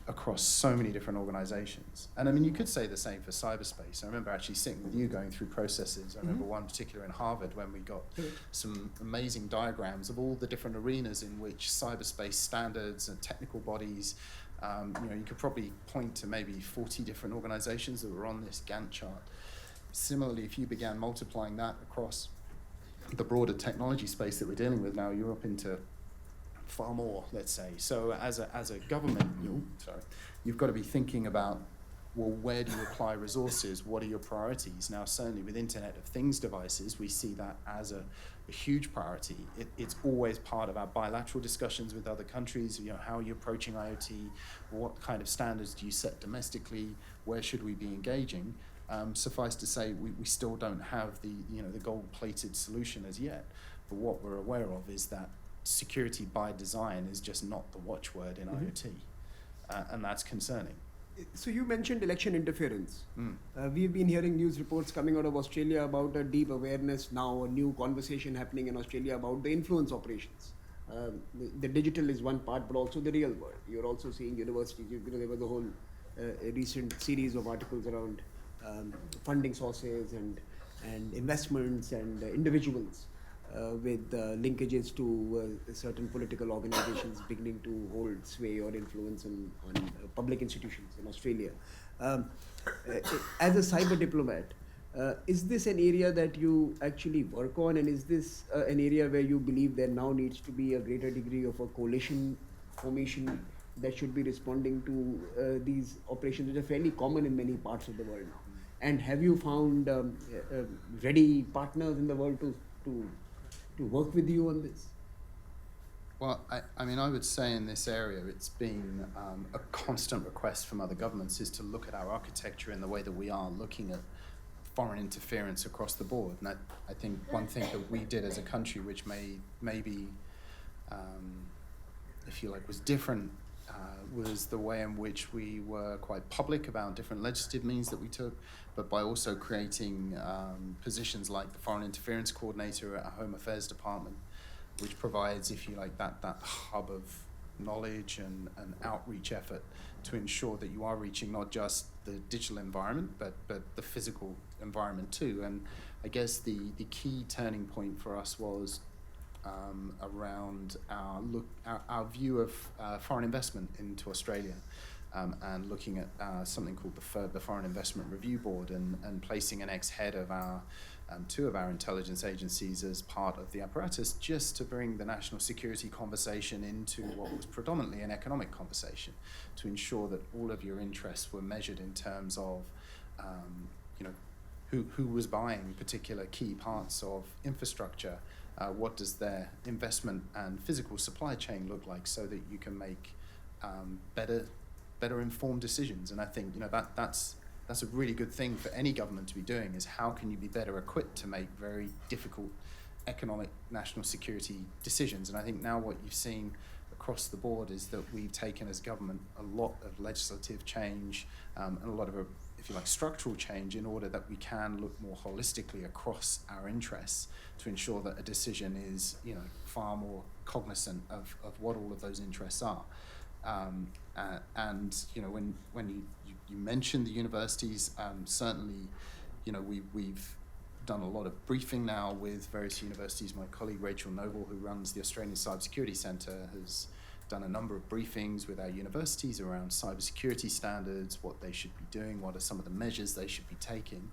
across so many different organizations. And I mean, you could say the same for cyberspace. I remember actually sitting with you going through processes. I remember one particular in Harvard when we got some amazing diagrams of all the different arenas in which cyberspace standards and technical bodies, you could probably point to maybe 40 different organizations that were on this Gantt chart. Similarly, if you began multiplying that across the broader technology space that we're dealing with now, you're up into far more, let's say. So as a government, you've got to be thinking about, well, where do you apply resources? What are your priorities? Now, certainly with Internet of Things devices, we see that as a huge priority. It's always part of our bilateral discussions with other countries. How are you approaching IoT? What kind of standards do you set domestically? Where should we be engaging? Suffice to say, we still don't have the gold-plated solution as yet. But what we're aware of is that security by design is just not the watchword in IoT, and that's concerning. So you mentioned election interference. We've been hearing news reports coming out of Australia about a deep awareness now, a new conversation happening in Australia about the influence operations. The digital is one part, but also the real world. You're also seeing universities. There was a whole recent series of articles around funding sources and investments and individuals with linkages to certain political organizations beginning to hold sway or influence on public institutions in Australia. As a cyber diplomat, is this an area that you actually work on, and is this an area where you believe there now needs to be a greater degree of a coalition formation that should be responding to these operations, which are fairly common in many parts of the world now? And have you found ready partners in the world to work with you on this? Well, I mean, I would say in this area, it's been a constant request from other governments is to look at our architecture in the way that we are looking at foreign interference across the board. And I think one thing that we did as a country, which maybe, if you like, was different, was the way in which we were quite public about different legislative means that we took, but by also creating positions like the Foreign Interference Coordinator at our Home Affairs Department, which provides, if you like, that hub of knowledge and outreach effort to ensure that you are reaching not just the digital environment, but the physical environment too. And I guess the key turning point for us was around our view of foreign investment into Australia, and looking at something called the Foreign Investment Review Board, and placing an ex-head of two of our intelligence agencies as part of the apparatus, just to bring the national security conversation into what was predominantly an economic conversation, to ensure that all of your interests were measured in terms of who was buying particular key parts of infrastructure, what does their investment and physical supply chain look like, so that you can make better informed decisions. And I think that's a really good thing for any government to be doing, is how can you be better equipped to make very difficult economic national security decisions. And I think now what you've seen across the board is that we've taken as government a lot of legislative change, and a lot of, if you like, structural change, in order that we can look more holistically across our interests to ensure that a decision is far more cognizant of what all of those interests are. And when you mentioned the universities, certainly, we've done a lot of briefing now with various universities. My colleague Rachel Noble, who runs the Australian Cybersecurity Centre, has done a number of briefings with our universities around cybersecurity standards, what they should be doing, what are some of the measures they should be taking.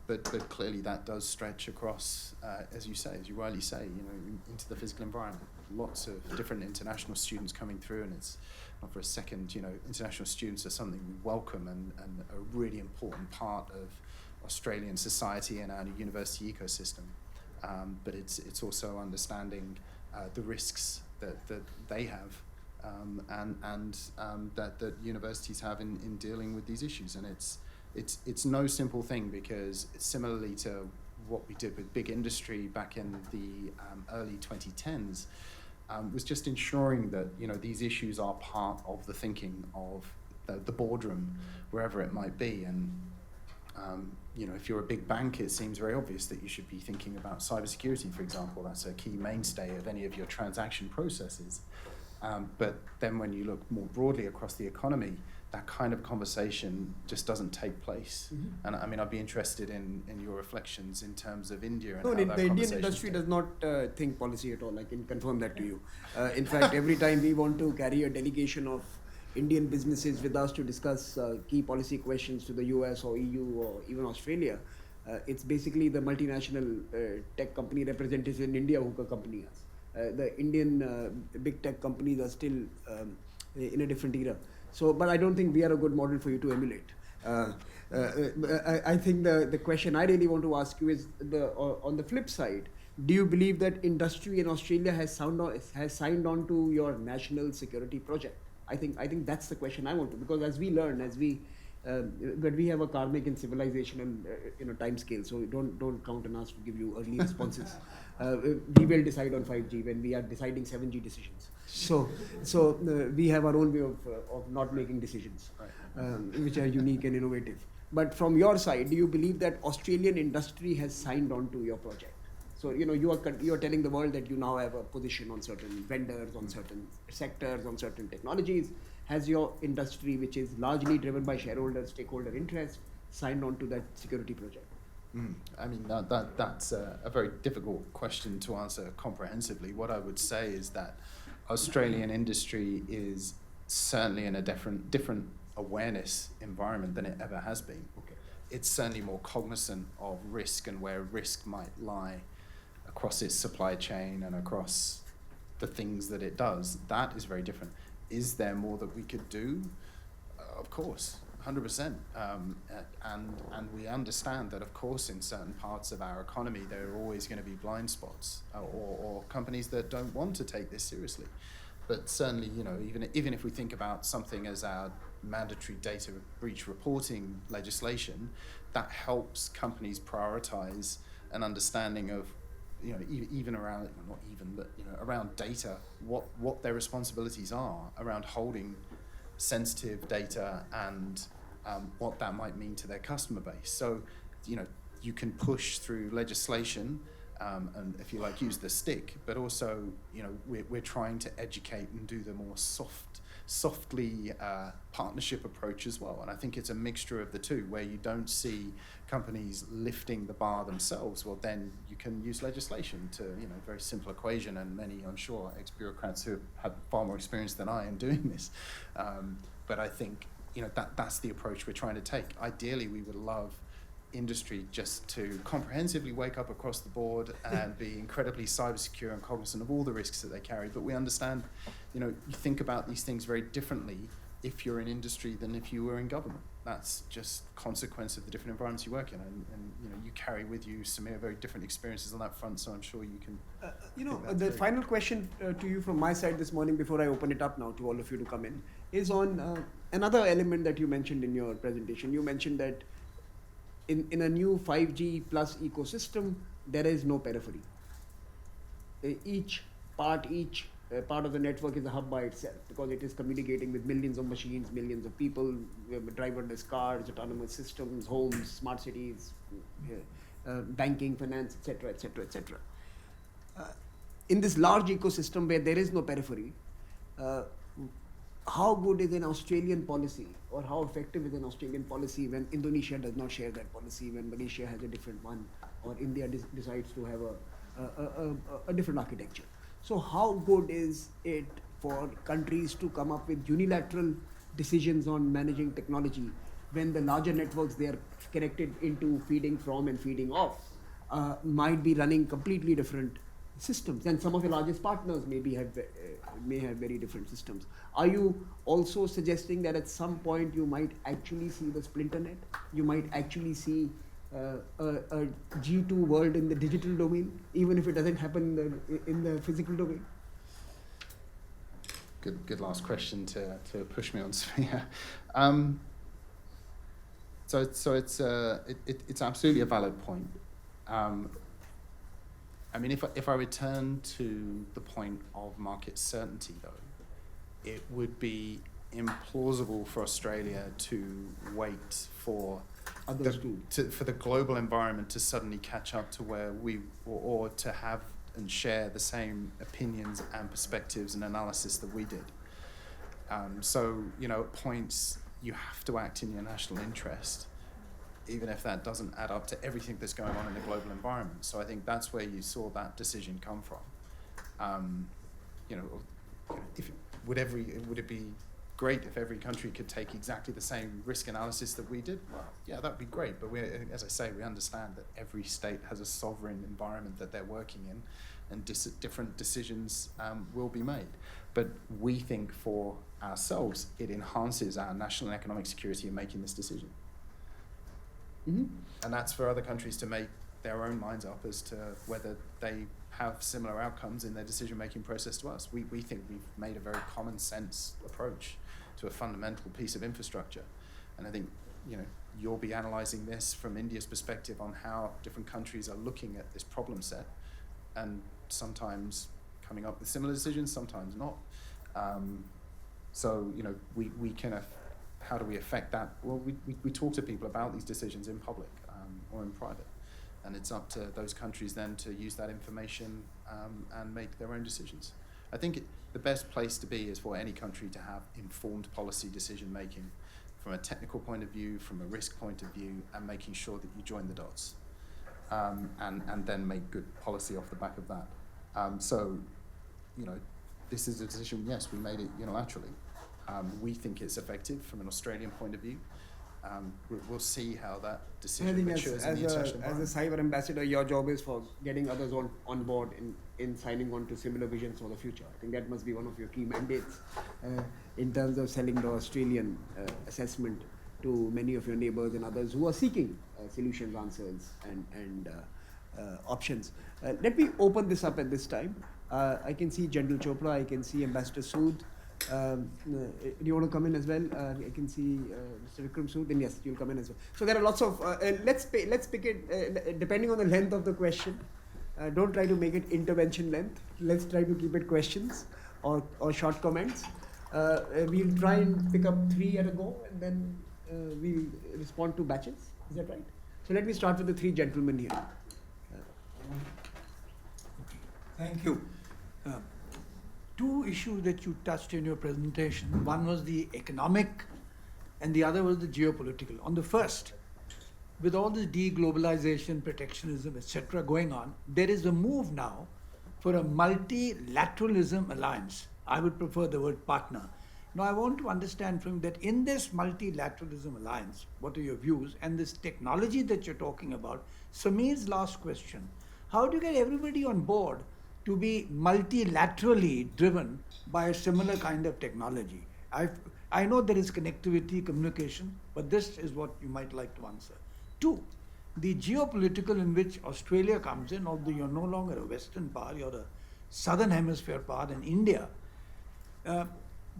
But clearly that does stretch across, as you rightly say, into the physical environment. Lots of different international students coming through, and it's not for a second, international students are something we welcome and a really important part of Australian society and our university ecosystem. But it's also understanding the risks that they have, and that universities have in dealing with these issues. And it's no simple thing, because similarly to what we did with big industry back in the early 2010s, was just ensuring that these issues are part of the thinking of the boardroom, wherever it might be. And if you're a big bank, it seems very obvious that you should be thinking about cybersecurity, for example. That's a key mainstay of any of your transaction processes. But then when you look more broadly across the economy, that kind of conversation just doesn't take place. Mm-hmm. And I mean, I'd be interested in your reflections in terms of India and how that the Indian industry does not think policy at all. I can confirm that to you. In fact, every time we want to carry a delegation of Indian businesses with us to discuss key policy questions to the US or EU or even Australia, it's basically the multinational tech company representatives in India who accompany us. The Indian big tech companies are still in a different era. So, but I don't think we are a good model for you to emulate. I think the question I really want to ask you is, on the flip side, do you believe that industry in Australia has signed on to your national security project? I think that's the question I want to, because as we learn, but we have a karmic and civilizational time scale, so don't count on us to give you early responses. We will decide on 5G when we are deciding 7G decisions. So we have our own way of not making decisions, which are unique and innovative. But from your side, do you believe that Australian industry has signed on to your project? So you are telling the world that you now have a position on certain vendors, on certain sectors, on certain technologies. Has your industry, which is largely driven by stakeholder interest, signed on to that security project? I mean, that's a very difficult question to answer comprehensively. What I would say is that Australian industry is certainly in a different awareness environment than it ever has been. Okay. It's certainly more cognizant of risk and where risk might lie across its supply chain and across the things that it does. That is very different. Is there more that we could do? Of course, 100%. And we understand that, of course, in certain parts of our economy, there are always going to be blind spots or companies that don't want to take this seriously. But certainly, even if we think about something as our mandatory data breach reporting legislation, that helps companies prioritize an understanding of, even around, not even, but around data, what their responsibilities are around holding sensitive data and what that might mean to their customer base. So, you can push through legislation and, if you like, use the stick, but also, we're trying to educate and do the more softly partnership approach as well. And I think it's a mixture of the two, where you don't see companies lifting the bar themselves. Well, then you can use legislation to, very simple equation, and many, I'm sure, ex-bureaucrats who have far more experience than I in doing this. But I think, that's the approach we're trying to take. Ideally, we would love industry just to comprehensively wake up across the board and be incredibly cyber secure and cognizant of all the risks that they carry. But we understand, you think about these things very differently if you're in industry than if you were in government. That's just consequence of the different environments you work in, and you carry with you, Samir, very different experiences on that front. So I'm sure you can. The final question to you from my side this morning, before I open it up now to all of you to come in, is on another element that you mentioned in your presentation. You mentioned that in a new 5G plus ecosystem, there is no periphery. Each part of the network is a hub by itself, because it is communicating with millions of machines, millions of people, driverless cars, autonomous systems, homes, smart cities, banking, finance, etc., etc., etc. In this large ecosystem where there is no periphery, how good is an Australian policy, or how effective is an Australian policy when Indonesia does not share that policy, when Malaysia has a different one, or India decides to have a different architecture? So how good is it for countries to come up with unilateral decisions on managing technology when the larger networks they are connected into, feeding from and feeding off, might be running completely different systems, and some of your largest partners may have very different systems? Are you also suggesting that at some point you might actually see the splinter net? You might actually see a G2 world in the digital domain, even if it doesn't happen in the physical domain? Good last question to push me on, Samir. So it's absolutely a valid point. If I return to the point of market certainty, though, it would be implausible for Australia to wait for the global environment to suddenly catch up to where or to have and share the same opinions and perspectives and analysis that we did. At points you have to act in your national interest, even if that doesn't add up to everything that's going on in the global environment. So I think that's where you saw that decision come from. Would it be great if every country could take exactly the same risk analysis that we did? Well, yeah, that'd be great. But as I say, we understand that every state has a sovereign environment that they're working in, and different decisions will be made. But we think for ourselves, it enhances our national and economic security in making this decision. Mm-hmm. And that's for other countries to make their own minds up as to whether they have similar outcomes in their decision-making process to us. We think we've made a very common sense approach to a fundamental piece of infrastructure. And I think, you'll be analysing this from India's perspective on how different countries are looking at this problem set, and sometimes coming up with similar decisions, sometimes not. We can how do we affect that? Well, we talk to people about these decisions in public or in private. And it's up to those countries then to use that information and make their own decisions. I think the best place to be is for any country to have informed policy decision making from a technical point of view, from a risk point of view, and making sure that you join the dots and then make good policy off the back of that. This is a decision, yes, we made it unilaterally. We think it's effective from an Australian point of view. We'll see how that decision matures in the international environment. As a cyber ambassador, your job is for getting others on board in signing on to similar visions for the future. I think that must be one of your key mandates in terms of selling the Australian assessment to many of your neighbors and others who are seeking solutions, answers, and options. Let me open this up at this time I can see General Chopra, I can see Ambassador Sood. Do you want to come in as well? I can see Mr. Vikram Sood, then yes, you'll come in as well. So there are lots of, let's pick it, depending on the length of the question. Don't try to make it intervention length. Let's try to keep it questions or short comments. We'll try and pick up 3 at a go, and then we'll respond to batches. Is that right? So let me start with the 3 gentlemen here. Thank you. 2 issues that you touched in your presentation. One was the economic and the other was the geopolitical. On the first, with all this deglobalization, protectionism, etc. going on, there is a move now for a multilateralism alliance. I would prefer the word partner. Now I want to understand from you that in this multilateralism alliance, what are your views? And this technology that you're talking about, Samir's last question, how do you get everybody on board to be multilaterally driven by a similar kind of technology? I know there is connectivity, communication, but this is what you might like to answer. 2, the geopolitical in which Australia comes in, although you're no longer a Western power, you're a Southern Hemisphere power, and India.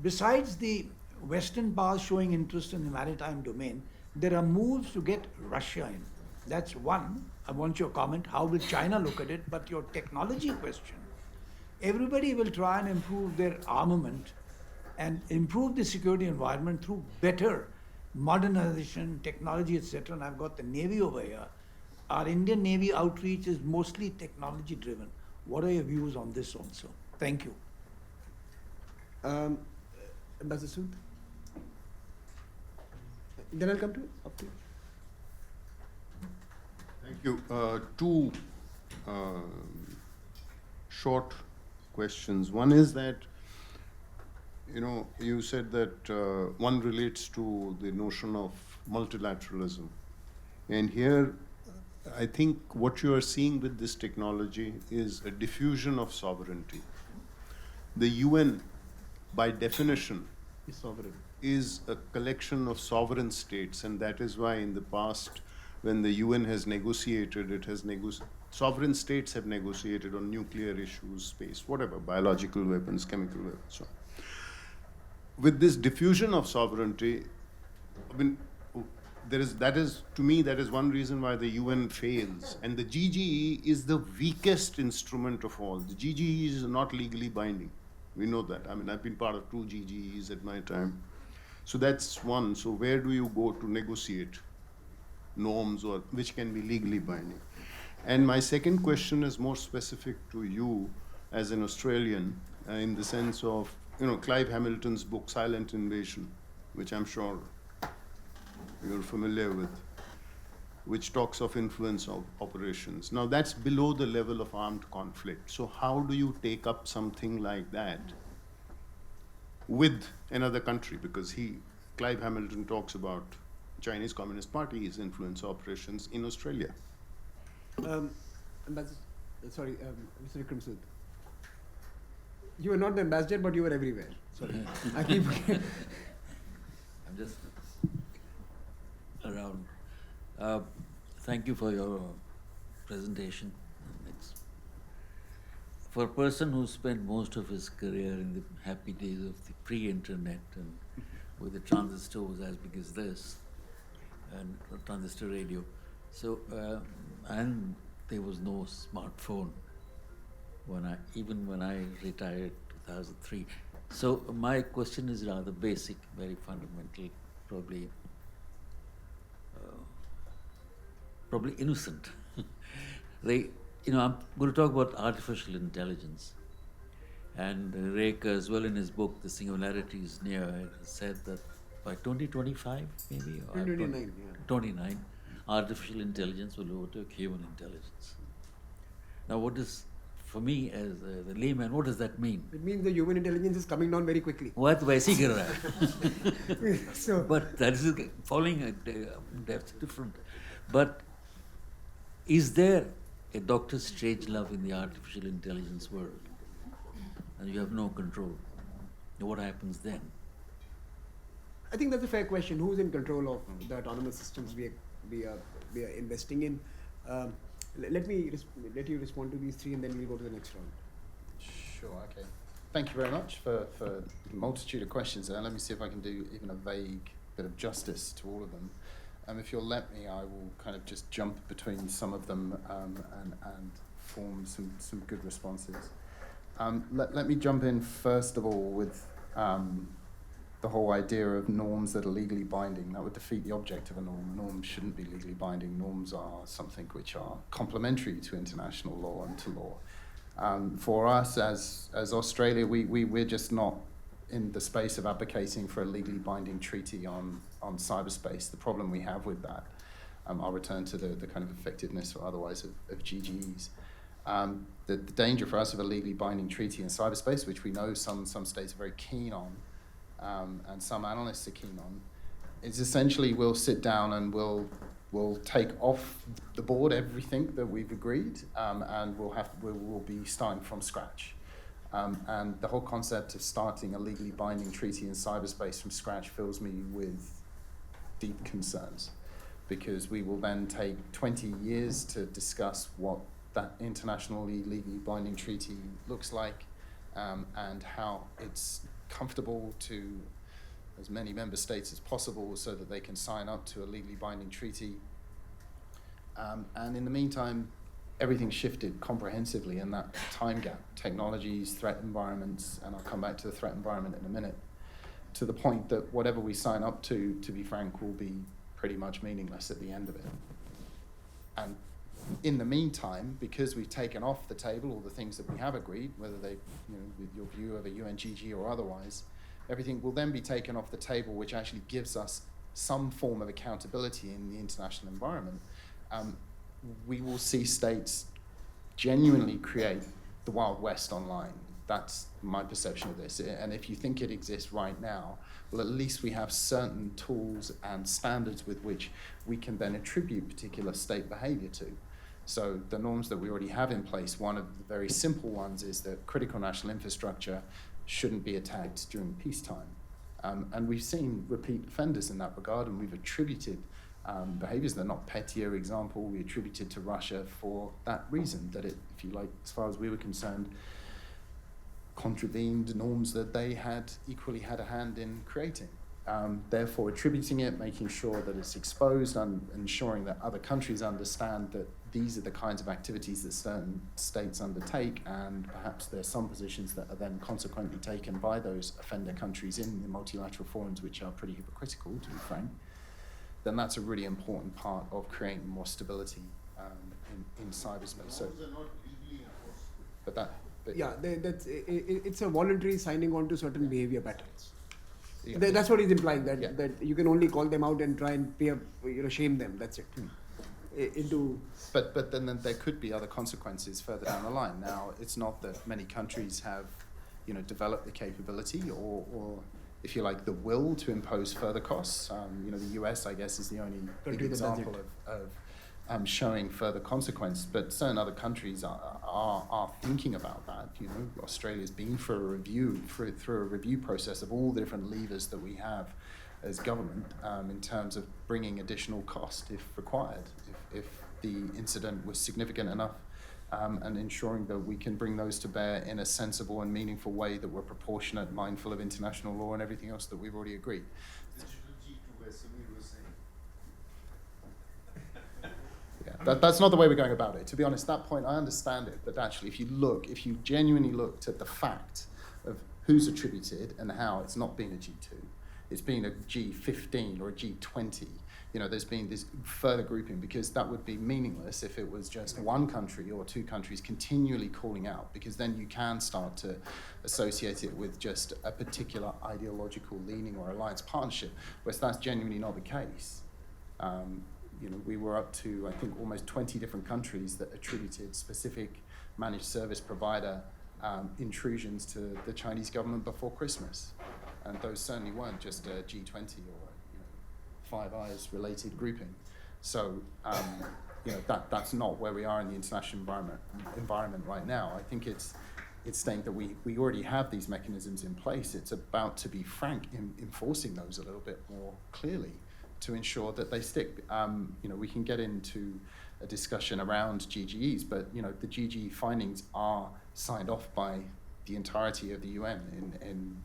Besides the Western powers showing interest in the maritime domain, there are moves to get Russia in. That's one. I want your comment. How will China look at it? But your technology question. Everybody will try and improve their armament and improve the security environment through better modernization, technology, etc. And I've got the Navy over here. Our Indian Navy outreach is mostly technology driven. What are your views on this also? Thank you. Ambassador Sood? Then I'll come to it. Up to you. Thank you. 2 short questions. One is that, you said that one relates to the notion of multilateralism. And here, I think what you are seeing with this technology is a diffusion of sovereignty. The UN, by definition, is a collection of sovereign states, and that is why in the past, when the UN has negotiated, sovereign states have negotiated on nuclear issues, space, whatever, biological weapons, chemical weapons, so on. With this diffusion of sovereignty, I mean, to me, that is one reason why the UN fails. And the GGE is the weakest instrument of all. The GGE is not legally binding. We know that. I mean, I've been part of 2 GGEs at my time. So that's one. So where do you go to negotiate norms or which can be legally binding? And my second question is more specific to you as an Australian, in the sense of, Clive Hamilton's book, Silent Invasion, which I'm sure you're familiar with, which talks of influence of operations. Now that's below the level of armed conflict. So how do you take up something like that with another country? Because Clive Hamilton talks about Chinese Communist Party's influence operations in Australia. Mr. Vikram Sood. You were not the ambassador, but you were everywhere. Sorry. I keep I'm just around. Thank you for your presentation. It's for a person who spent most of his career in the happy days of the pre-internet and with the transistors as big as this and transistor radio. So, and there was no smartphone even when I retired 2003. So my question is rather basic, very fundamental, probably innocent. I'm going to talk about artificial intelligence. And Rake, as well, in his book, The Singularity is Near, said that by 2025, maybe? Or 2029, 29, artificial intelligence will overtake human intelligence. Now, for me, as the layman, what does that mean? It means the human intelligence is coming down very quickly. What वैसे ही गिर रहा है. So, But that is following that's different. But is there a Dr. Strangelove in the artificial intelligence world? And you have no control. What happens then? I think that's a fair question. Who's in control of the autonomous systems we are investing in? Let you respond to these 3, and then we'll go to the next round. Sure, okay. Thank you very much for the multitude of questions there. Let me see if I can do even a vague bit of justice to all of them. If you'll let me, I will kind of just jump between some of them and form some good responses. Let me jump in first of all with the whole idea of norms that are legally binding. That would defeat the object of a norm. Norms shouldn't be legally binding. Norms are something which are complementary to international law and to law. For us as Australia, we're just not in the space of advocating for a legally binding treaty on cyberspace. The problem we have with that, I'll return to the kind of effectiveness or otherwise of GGEs. The danger for us of a legally binding treaty in cyberspace, which we know some states are very keen on, and some analysts are keen on, is essentially we'll sit down and we'll take off the board everything that we've agreed, and we'll be starting from scratch. And the whole concept of starting a legally binding treaty in cyberspace from scratch fills me with deep concerns, because we will then take 20 years to discuss what that internationally legally binding treaty looks like, and how it's comfortable to as many member states as possible so that they can sign up to a legally binding treaty. And in the meantime, everything shifted comprehensively in that time gap. Technologies, threat environments, and I'll come back to the threat environment in a minute, to the point that whatever we sign up to be frank, will be pretty much meaningless at the end of it. And in the meantime, because we've taken off the table all the things that we have agreed, whether they, with your view of a UNGG or otherwise, everything will then be taken off the table, which actually gives us some form of accountability in the international environment. We will see states genuinely create the Wild West online. That's my perception of this. And if you think it exists right now, well, at least we have certain tools and standards with which we can then attribute particular state behavior to. So the norms that we already have in place, one of the very simple ones is that critical national infrastructure shouldn't be attacked during peacetime. And we've seen repeat offenders in that regard, and we've attributed behaviors that are not pettier example, we attributed to Russia for that reason, that it, if you like, as far as we were concerned, contravened norms that they had equally had a hand in creating. Therefore attributing it, making sure that it's exposed, and ensuring that other countries understand that these are the kinds of activities that certain states undertake, and perhaps there's some positions that are then consequently taken by those offender countries in the multilateral forums, which are pretty hypocritical, to be frank, then that's a really important part of creating more stability in cyberspace. So, it's a voluntary signing on to certain behavior patterns. Yeah. That's what he's implying, that Yeah. that you can only call them out and try and shame them. That's it. But then there could be other consequences further down the line. Now, it's not that many countries have, developed the capability or if you like, the will to impose further costs. The US, I guess, is the only big example of showing further consequence. But certain other countries are thinking about that. Australia's been through a review process of all the different levers that we have as government in terms of bringing additional cost if required, if the incident was significant enough, and ensuring that we can bring those to bear in a sensible and meaningful way that we're proportionate, mindful of international law and everything else that we've already agreed. Yeah, that's not the way we're going about it. To be honest, that point, I understand it, but actually, if you genuinely looked at the fact of who's attributed and how it's not been a G2, it's been a G15 or a G20, there's been this further grouping, because that would be meaningless if it was just one country or two countries continually calling out, because then you can start to associate it with just a particular ideological leaning or alliance partnership, whereas that's genuinely not the case. We were up to, I think, almost 20 different countries that attributed specific managed service provider intrusions to the Chinese government before Christmas. And those certainly weren't just a G20 or Five Eyes related grouping. So, that's not where we are in the international environment right now. I think it's saying that we already have these mechanisms in place. It's about, to be frank, in enforcing those a little bit more clearly to ensure that they stick. We can get into a discussion around GGEs, but the GGE findings are signed off by the entirety of the UN in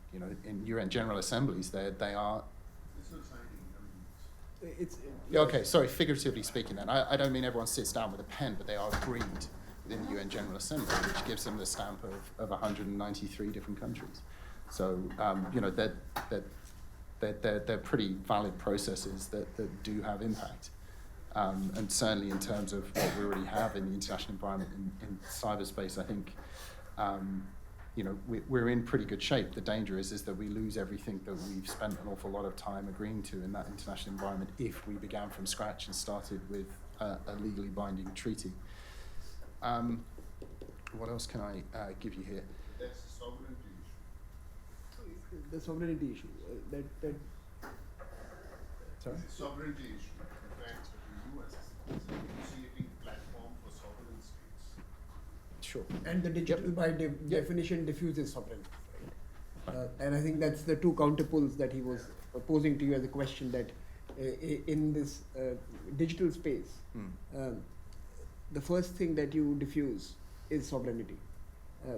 UN General Assemblies. They are. It's Yeah, okay, sorry, figuratively speaking then. I don't mean everyone sits down with a pen, but they are agreed within the UN General Assembly, which gives them the stamp of 193 different countries. So, they're pretty valid processes that do have impact. And certainly in terms of what we already have in the international environment in cyberspace, I think, we're in pretty good shape. The danger is that we lose everything that we've spent an awful lot of time agreeing to in that international environment if we began from scratch and started with a legally binding treaty. What else can I give you here? That's a sovereignty issue. the sovereignty issue. Sorry? It's a sovereignty issue. In fact, the US is a negotiating platform for sovereign states. Sure. And the digital by definition diffuses sovereignty. Right? And I think that's the two counterpoles that he was posing to you as a question, that in this digital space, the first thing that you diffuse is sovereignty,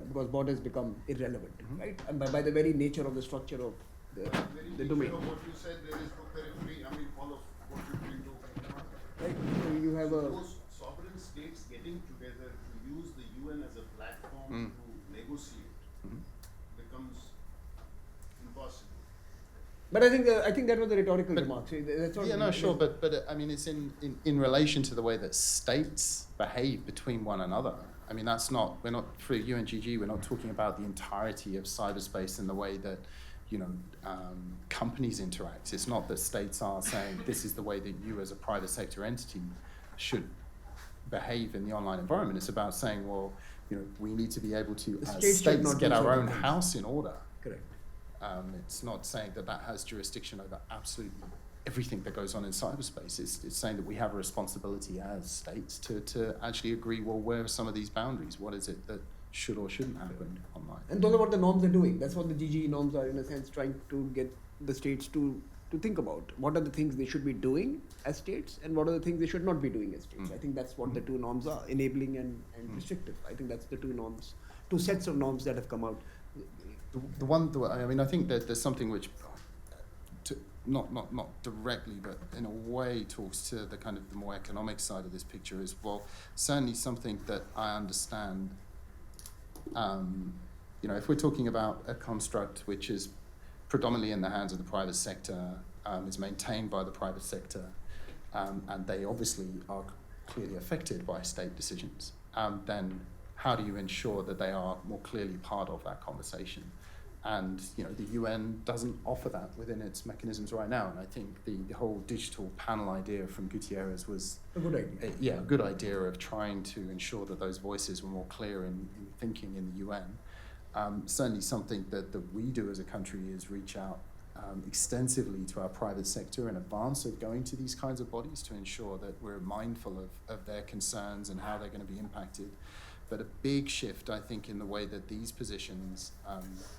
because borders become irrelevant, right? And by the very nature of the structure of the domain. What you said, there is no periphery. I mean, all of what you've been talking about. Right? So you have a Those sovereign states getting together to use the UN as a platform to negotiate becomes impossible. But I think that was a rhetorical remark. So that's not Yeah, no, sure, but I mean, it's in relation to the way that states behave between one another. I mean, we're not, for UNGG, we're not talking about the entirety of cyberspace in the way that, companies interact. It's not that states are saying this is the way that you as a private sector entity should behave in the online environment. It's about saying, well, we need to be able to, The as states should states, not get do our own certain things. house in order. correct. It's not saying that has jurisdiction over absolutely everything that goes on in cyberspace. It's saying that we have a responsibility as states to actually agree, well, where are some of these boundaries? What is it that should or shouldn't happen online? And those are what the norms are doing. That's what the GGE norms are, in a sense, trying to get the states to think about. What are the things they should be doing as states, and what are the things they should not be doing as states? I think that's what the two norms are, enabling and restrictive. I think that's the two sets of norms that have come out. I think that there's something which, not directly, but in a way talks to the kind of the more economic side of this picture as well. Certainly something that I understand, if we're talking about a construct which is predominantly in the hands of the private sector, is maintained by the private sector, and they obviously are clearly affected by state decisions, then how do you ensure that they are more clearly part of that conversation? And the UN doesn't offer that within its mechanisms right now. And I think the whole digital panel idea from Gutierrez was A good idea. a good idea of trying to ensure that those voices were more clear in thinking in the UN. Certainly something that we do as a country is reach out extensively to our private sector in advance of going to these kinds of bodies to ensure that we're mindful of their concerns and how they're going to be impacted. But a big shift, I think, in the way that these positions,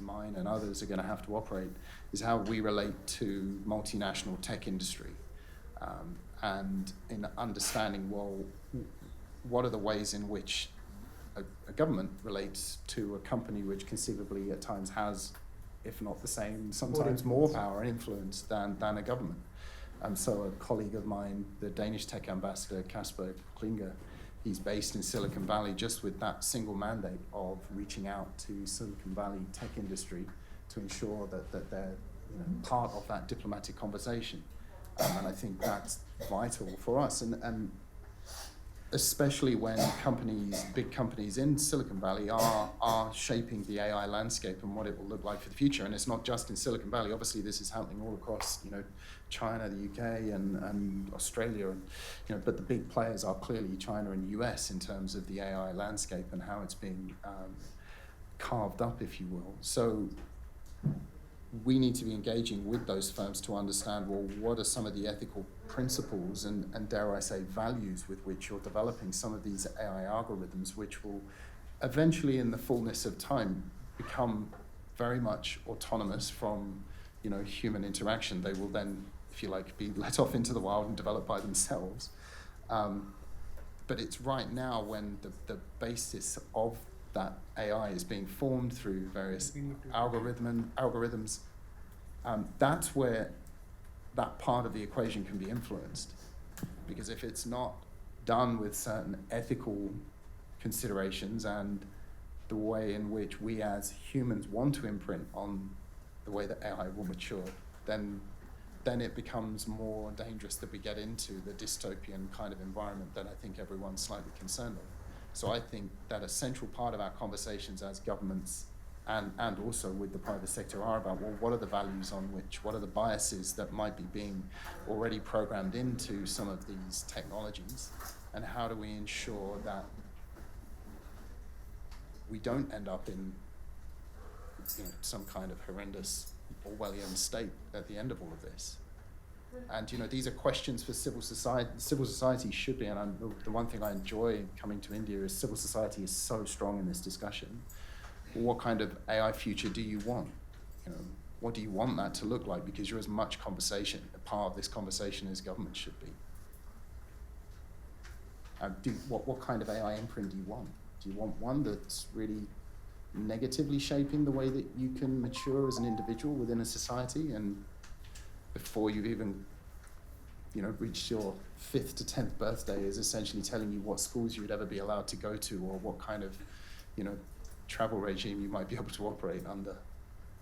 mine and others, are going to have to operate is how we relate to multinational tech industry. And in understanding, well, what are the ways in which a government relates to a company which conceivably at times has, if not the same, sometimes more power and influence than a government. And so a colleague of mine, the Danish tech ambassador, Kasper Klinger, he's based in Silicon Valley just with that single mandate of reaching out to Silicon Valley tech industry to ensure that they're part of that diplomatic conversation. And I think that's vital for us. And especially when big companies in Silicon Valley are shaping the AI landscape and what it will look like for the future. And it's not just in Silicon Valley. Obviously, this is happening all across, China, the UK, and Australia. And, but the big players are clearly China and the US in terms of the AI landscape and how it's being carved up, if you will. So we need to be engaging with those firms to understand, well, what are some of the ethical principles and dare I say, values with which you're developing some of these AI algorithms, which will eventually, in the fullness of time, become very much autonomous from, human interaction. They will then, if you like, be let off into the wild and develop by themselves. But it's right now when the basis of that AI is being formed through various algorithms, that's where that part of the equation can be influenced. Because if it's not done with certain ethical considerations and the way in which we as humans want to imprint on the way that AI will mature, then it becomes more dangerous that we get into the dystopian kind of environment that I think everyone's slightly concerned of. So I think that a central part of our conversations as governments and also with the private sector are about, well, what are the values on which, what are the biases that might be being already programmed into some of these technologies, and how do we ensure that we don't end up in some kind of horrendous Orwellian state at the end of all of this. And these are questions for civil society. Civil society should be, and the one thing I enjoy coming to India is civil society is so strong in this discussion. What kind of AI future do you want? What do you want that to look like? Because you're as much conversation, a part of this conversation as government should be. What kind of AI imprint do you want? Do you want one that's really negatively shaping the way that you can mature as an individual within a society, and before you've even reached your 5th to 10th birthday is essentially telling you what schools you would ever be allowed to go to, or what kind of travel regime you might be able to operate under?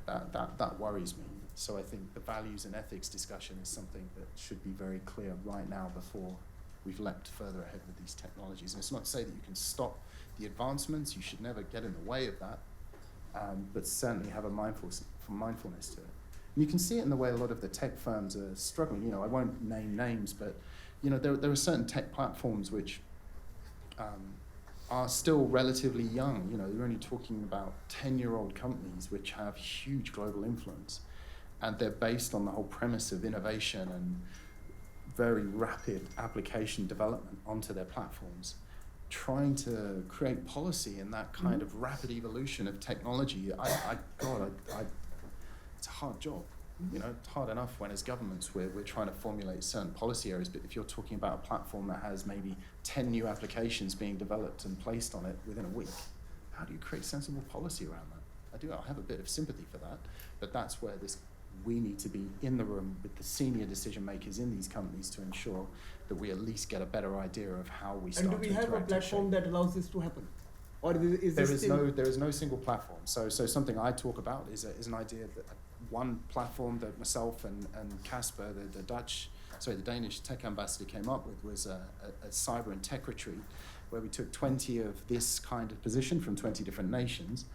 That worries me. So I think the values and ethics discussion is something that should be very clear right now before we've leapt further ahead with these technologies. And it's not to say that you can stop the advancements, you should never get in the way of that, but certainly have a mindfulness to it. And you can see it in the way a lot of the tech firms are struggling. I won't name names, but there are certain tech platforms which are still relatively young. You're only talking about 10-year-old companies which have huge global influence, and they're based on the whole premise of innovation and very rapid application development onto their platforms, trying to create policy in that kind of rapid evolution of technology. It's a hard job. It's hard enough when as governments we're trying to formulate certain policy areas, but if you're talking about a platform that has maybe 10 new applications being developed and placed on it within a week, how do you create sensible policy around that? I have a bit of sympathy for that, but that's where we need to be in the room with the senior decision makers in these companies to ensure that we at least get a better idea of how we start to interact. And do we have a platform that allows this to happen? Or there is no single platform. So something I talk about is an idea that one platform that myself and Casper, the Danish tech ambassador, came up with was a cyber and tech retreat, where we took 20 of this kind of position from 20 different nations,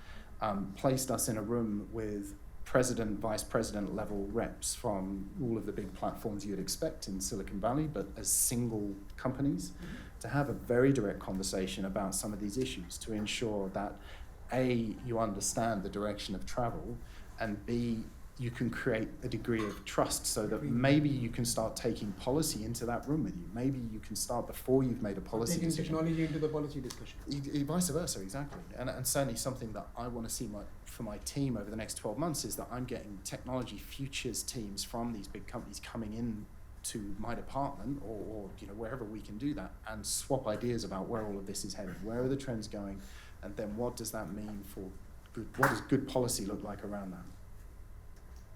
placed us in a room with president, vice president level reps from all of the big platforms you'd expect in Silicon Valley, but as single companies, to have a very direct conversation about some of these issues, to ensure that A, you understand the direction of travel, and B, you can create a degree of trust so that maybe you can start taking policy into that room with you. Maybe you can start before you've made a policy decision. Taking technology into the policy discussion. Vice versa, exactly. And certainly something that I want to see for my team over the next 12 months is that I'm getting technology futures teams from these big companies coming in to my department or wherever we can do that, and swap ideas about where all of this is headed. Where are the trends going? And then what does that mean for what does good policy look like around that?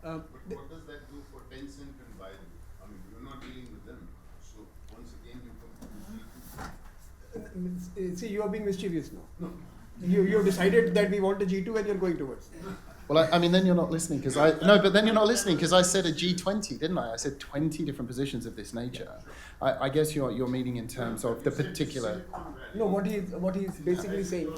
But what does that do for Tencent and Biden? I mean, you're not dealing with them. So once again, you come. See, you are being mischievous now. No. You've decided that we want a G2 and you're going towards. Well, I mean, then you're not listening because then you're not listening because I said a G20, didn't I? I said 20 different positions of this nature. I guess you're meaning in terms of the particular. No, what he's basically saying.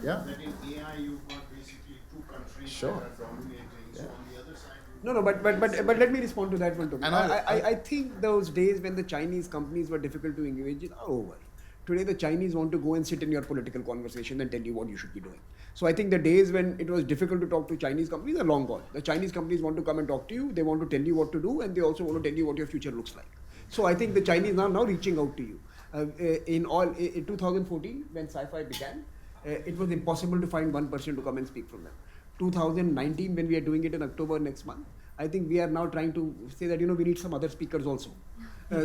Yeah. That in AI you've got basically two countries Sure. that are dominating. So on the other side. No, but let me respond to that one too. And I think those days when the Chinese companies were difficult to engage in are over. Today the Chinese want to go and sit in your political conversation and tell you what you should be doing. So I think the days when it was difficult to talk to Chinese companies are long gone. The Chinese companies want to come and talk to you, they want to tell you what to do, and they also want to tell you what your future looks like. So I think the Chinese are now reaching out to you. In 2014, when sci-fi began, it was impossible to find one person to come and speak from them. 2019, when we are doing it in October next month, I think we are now trying to say that, we need some other speakers also.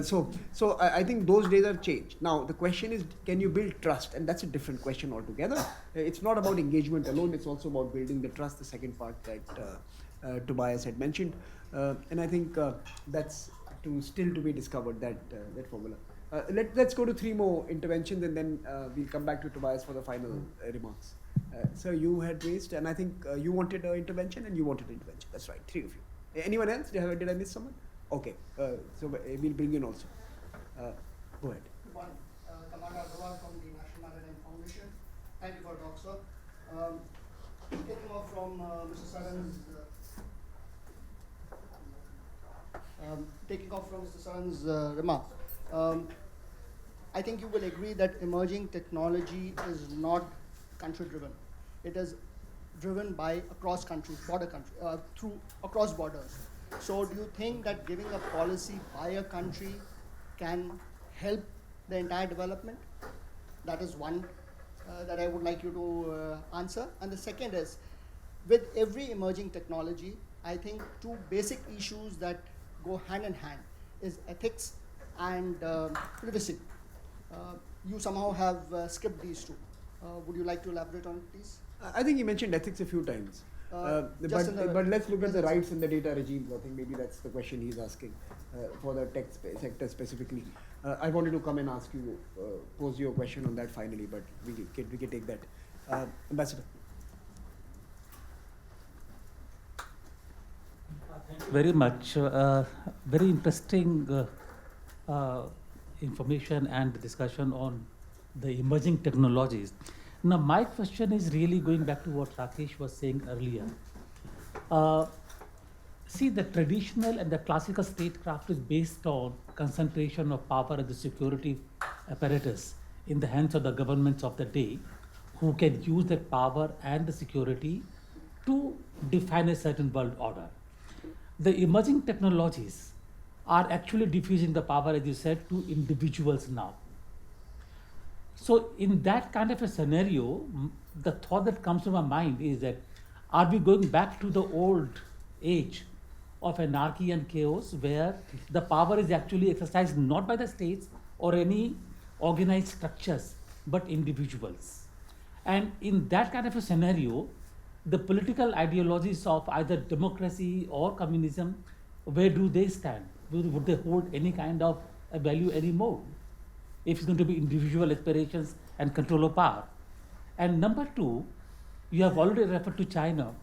So I think those days have changed. Now the question is, can you build trust? And that's a different question altogether. It's not about engagement alone. It's also about building the trust. The second part that Tobias had mentioned, and I think that's still to be discovered, that formula. Let's go to 3 more interventions, and then we'll come back to Tobias for the final remarks. So you had raised, and I think you wanted an intervention, and you wanted an intervention. That's right, 3 of you. Anyone else? Did I miss someone? Okay, so we'll bring in also. Go ahead. One, Commander Agarwal from the National Maritime Foundation. Thank you for the talk, sir. Taking off from Mr. Saran's remark, I think you will agree that emerging technology is not country-driven. It is driven by across countries, across borders. So do you think that giving a policy by a country can help the entire development? That is one that I would like you to answer. And the second is, with every emerging technology, I think 2 basic issues that go hand in hand is ethics and privacy. You somehow have skipped these 2. Would you like to elaborate on it, please? I think you mentioned ethics a few times. But let's look at the rights in the data regimes. I think maybe that's the question he's asking for the tech sector specifically. I wanted to come and ask you, pose your question on that finally, but we can take that. Ambassador. Thank you very much. Very interesting information and discussion on the emerging technologies. Now, my question is really going back to what Rakesh was saying earlier. See, the traditional and the classical statecraft is based on concentration of power and the security apparatus in the hands of the governments of the day, who can use that power and the security to define a certain world order. The emerging technologies are actually diffusing the power, as you said, to individuals now. So in that kind of a scenario, the thought that comes to my mind is that, are we going back to the old age of anarchy and chaos, where the power is actually exercised not by the states or any organized structures, but individuals? And in that kind of a scenario, the political ideologies of either democracy or communism, where do they stand? Would they hold any kind of a value anymore, if it's going to be individual aspirations and control of power? And number 2, you have already referred to China.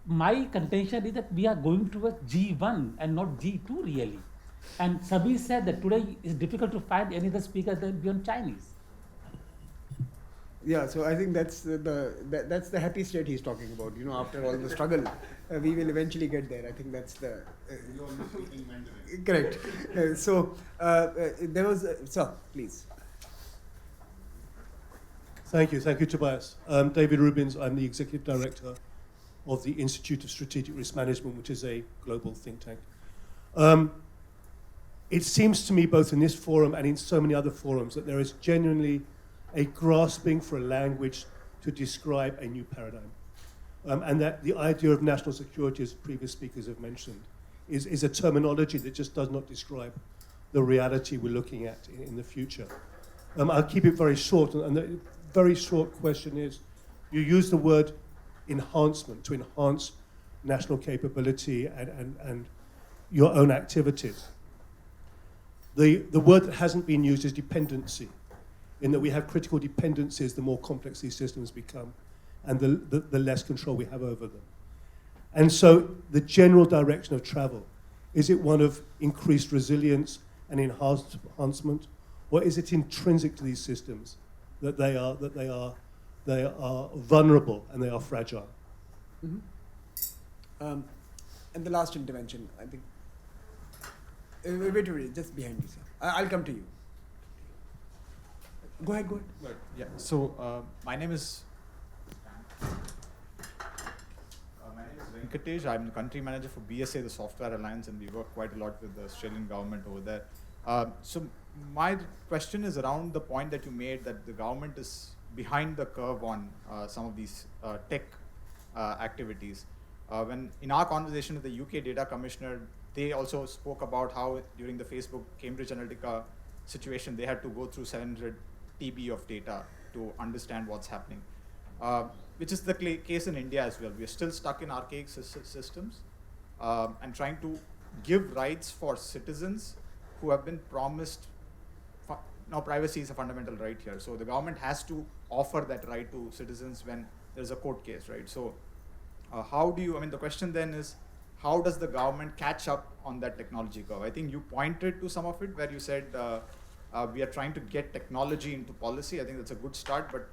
My contention is that we are going towards G1 and not G2 really. And Samir said that today it's difficult to find any other speaker than beyond Chinese. Yeah, so I think that's the happy state he's talking about. After all the struggle, we will eventually get there. I think that's the correct. There was sir, please. Thank you, Tobias. David Rubins. I'm the executive director of the Institute of Strategic Risk Management, which is a global think tank. It seems to me, both in this forum and in so many other forums, that there is genuinely a grasping for a language to describe a new paradigm. And that the idea of national security, as previous speakers have mentioned, is a terminology that just does not describe the reality we're looking at in the future. I'll keep it very short, and the very short question is, you use the word enhancement to enhance national capability and your own activities. The word that hasn't been used is dependency, in that we have critical dependencies the more complex these systems become, and the less control we have over them. And so the general direction of travel, is it one of increased resilience and enhancement, or is it intrinsic to these systems that they are vulnerable and they are fragile? Mm-hmm. And the last intervention, I think. Wait, just behind you, sir. I'll come to you. Go ahead. Right. Yeah. So my name is Venkatesh. I'm the country manager for BSA, the Software Alliance, and we work quite a lot with the Australian government over there. So my question is around the point that you made, that the government is behind the curve on some of these tech activities. When in our conversation with the UK data commissioner, they also spoke about how during the Facebook Cambridge Analytica situation, they had to go through 700 TB of data to understand what's happening, which is the case in India as well. We are still stuck in archaic systems and trying to give rights for citizens who have been promised. Now, privacy is a fundamental right here. So the government has to offer that right to citizens when there's a court case, right? So how do you, I mean, the question then is, how does the government catch up on that technology curve? I think you pointed to some of it where you said we are trying to get technology into policy. I think that's a good start, but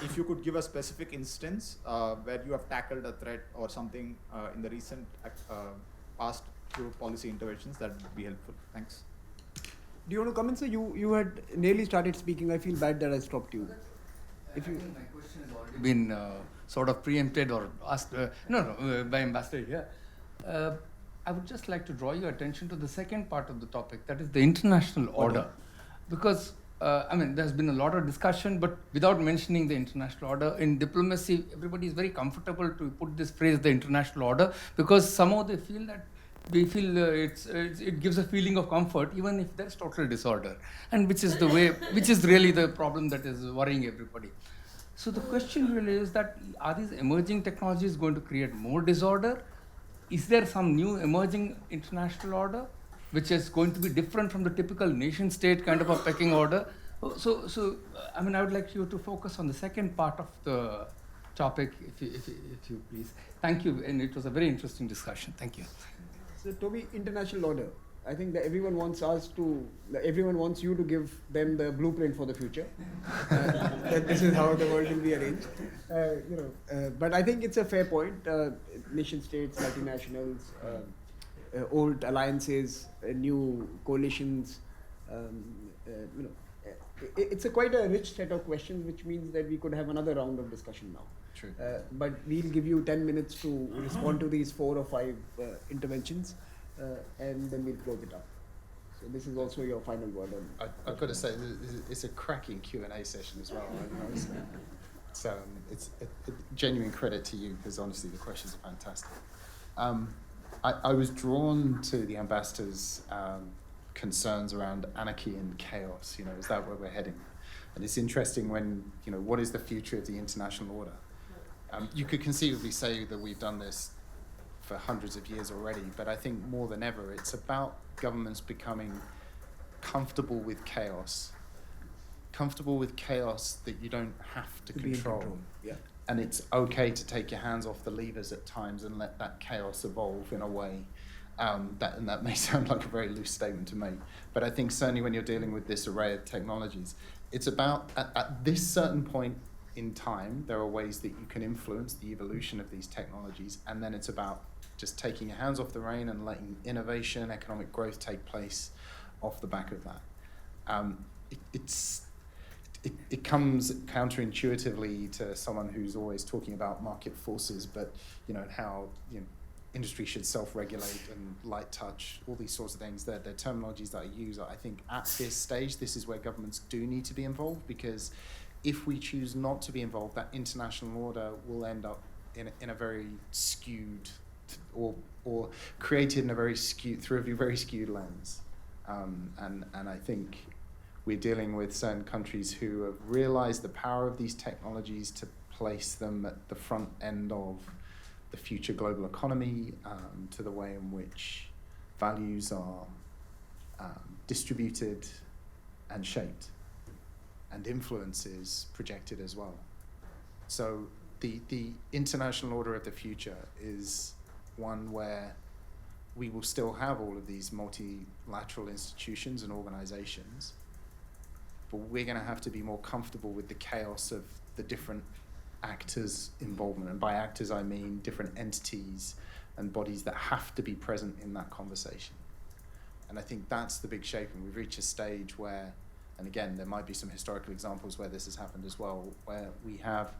if you could give a specific instance where you have tackled a threat or something in the recent past few policy interventions, that would be helpful. Thanks. Do you want to come in, sir? You had nearly started speaking. I feel bad that I stopped you. If you, I think my question has already been sort of preempted or asked, by Ambassador here. I would just like to draw your attention to the second part of the topic, that is the international order. Because, I mean, there's been a lot of discussion, but without mentioning the international order, in diplomacy, everybody is very comfortable to put this phrase, the international order, because somehow they feel that it gives a feeling of comfort, even if there's total disorder, and which is really the problem that is worrying everybody. So the question really is that, are these emerging technologies going to create more disorder? Is there some new emerging international order, which is going to be different from the typical nation-state kind of a pecking order? So I mean, I would like you to focus on the second part of the topic, if you please. Thank you, and it was a very interesting discussion. Thank you. So, Toby, international order. I think that everyone wants you to give them the blueprint for the future. That this is how the world will be arranged. But I think it's a fair point. Nation states, multinationals, old alliances, new coalitions. It's quite a rich set of questions, which means that we could have another round of discussion now. True. But we'll give you 10 minutes to respond to these 4 or 5 interventions, and then we'll close it up. So this is also your final word on. I've got to say, it's a cracking Q&A session as well. It's a genuine credit to you, because honestly the questions are fantastic. I was drawn to the ambassador's concerns around anarchy and chaos. Is that where we're heading? And it's interesting when, what is the future of the international order? You could conceivably say that we've done this for hundreds of years already, but I think more than ever, it's about governments becoming comfortable with chaos that you don't have to control. Yeah. And it's okay to take your hands off the levers at times and let that chaos evolve in a way. That may sound like a very loose statement to make, but I think certainly when you're dealing with this array of technologies, it's about, at this certain point in time, there are ways that you can influence the evolution of these technologies, and then it's about just taking your hands off the rein and letting innovation, economic growth take place off the back of that. It comes counterintuitively to someone who's always talking about market forces, but how industry should self-regulate and light touch, all these sorts of things. They're terminologies that I use. I think at this stage, this is where governments do need to be involved, because if we choose not to be involved, that international order will end up in a very skewed, or created in a very skewed, through a very skewed lens. And I think we're dealing with certain countries who have realized the power of these technologies to place them at the front end of the future global economy, to the way in which values are distributed and shaped, and influence is projected as well. So the international order of the future is one where we will still have all of these multilateral institutions and organizations, but we're going to have to be more comfortable with the chaos of the different actors' involvement. And by actors, I mean different entities and bodies that have to be present in that conversation. And I think that's the big shaping. We've reached a stage where, and again, there might be some historical examples where this has happened as well, where we have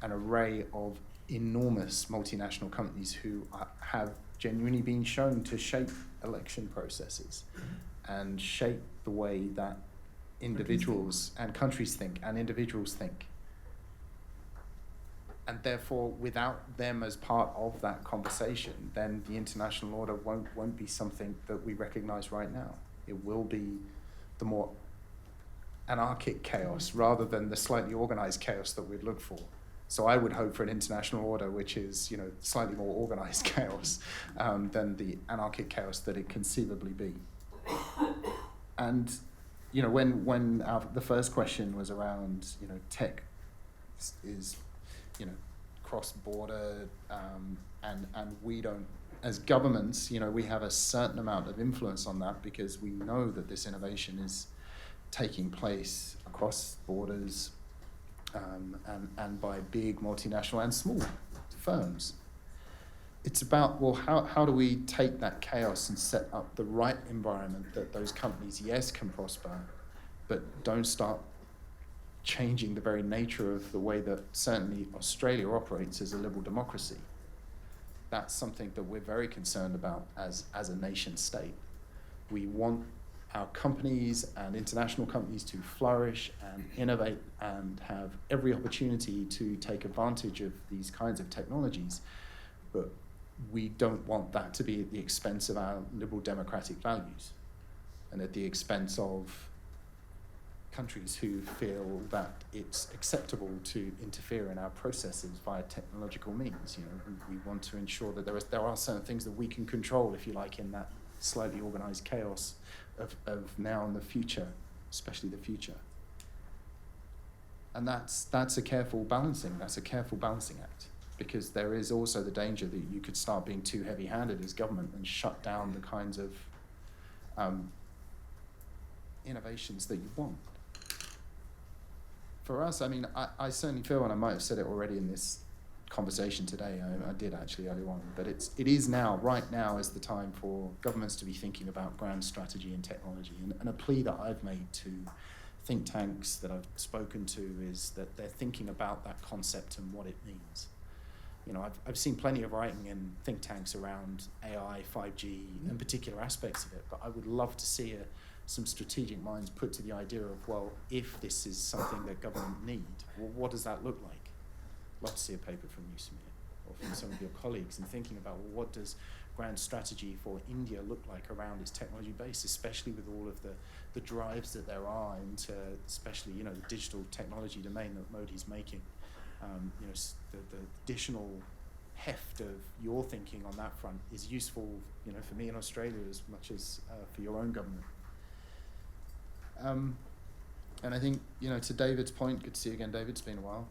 an array of enormous multinational companies who have genuinely been shown to shape election processes and shape the way that individuals and countries think and individuals think. and therefore, without them as part of that conversation, then the international order won't be something that we recognize right now. It will be the more anarchic chaos rather than the slightly organized chaos that we'd look for. So I would hope for an international order which is, slightly more organized chaos than the anarchic chaos that it conceivably be. And, when the first question was around, tech is, cross-border, and we don't, as governments, we have a certain amount of influence on that because we know that this innovation is taking place across borders, and by big multinational and small firms. It's about, well, how do we take that chaos and set up the right environment that those companies, yes, can prosper, but don't start changing the very nature of the way that certainly Australia operates as a liberal democracy. That's something that we're very concerned about as a nation state. We want our companies and international companies to flourish and innovate and have every opportunity to take advantage of these kinds of technologies, but we don't want that to be at the expense of our liberal democratic values and at the expense of countries who feel that it's acceptable to interfere in our processes via technological means. We want to ensure that there are certain things that we can control, if you like, in that slightly organized chaos of now and the future, especially the future. And that's a careful balancing. That's a careful balancing act, because there is also the danger that you could start being too heavy-handed as government and shut down the kinds of innovations that you want. For us, I certainly feel, and I might have said it already in this conversation today, I did actually earlier on, but it is now, right now is the time for governments to be thinking about grand strategy and technology. And a plea that I've made to think tanks that I've spoken to is that they're thinking about that concept and what it means. I've seen plenty of writing in think tanks around AI, 5G, and particular aspects of it, but I would love to see some strategic minds put to the idea of, well, if this is something that government need, well, what does that look like? I'd love to see a paper from you, Samir, or from some of your colleagues, in thinking about, well, what does grand strategy for India look like around its technology base, especially with all of the drives that there are into, especially, the digital technology domain that Modi's making. The additional heft of your thinking on that front is useful, for me in Australia as much as for your own government. And I think, to David's point, good to see you again, David, it's been a while.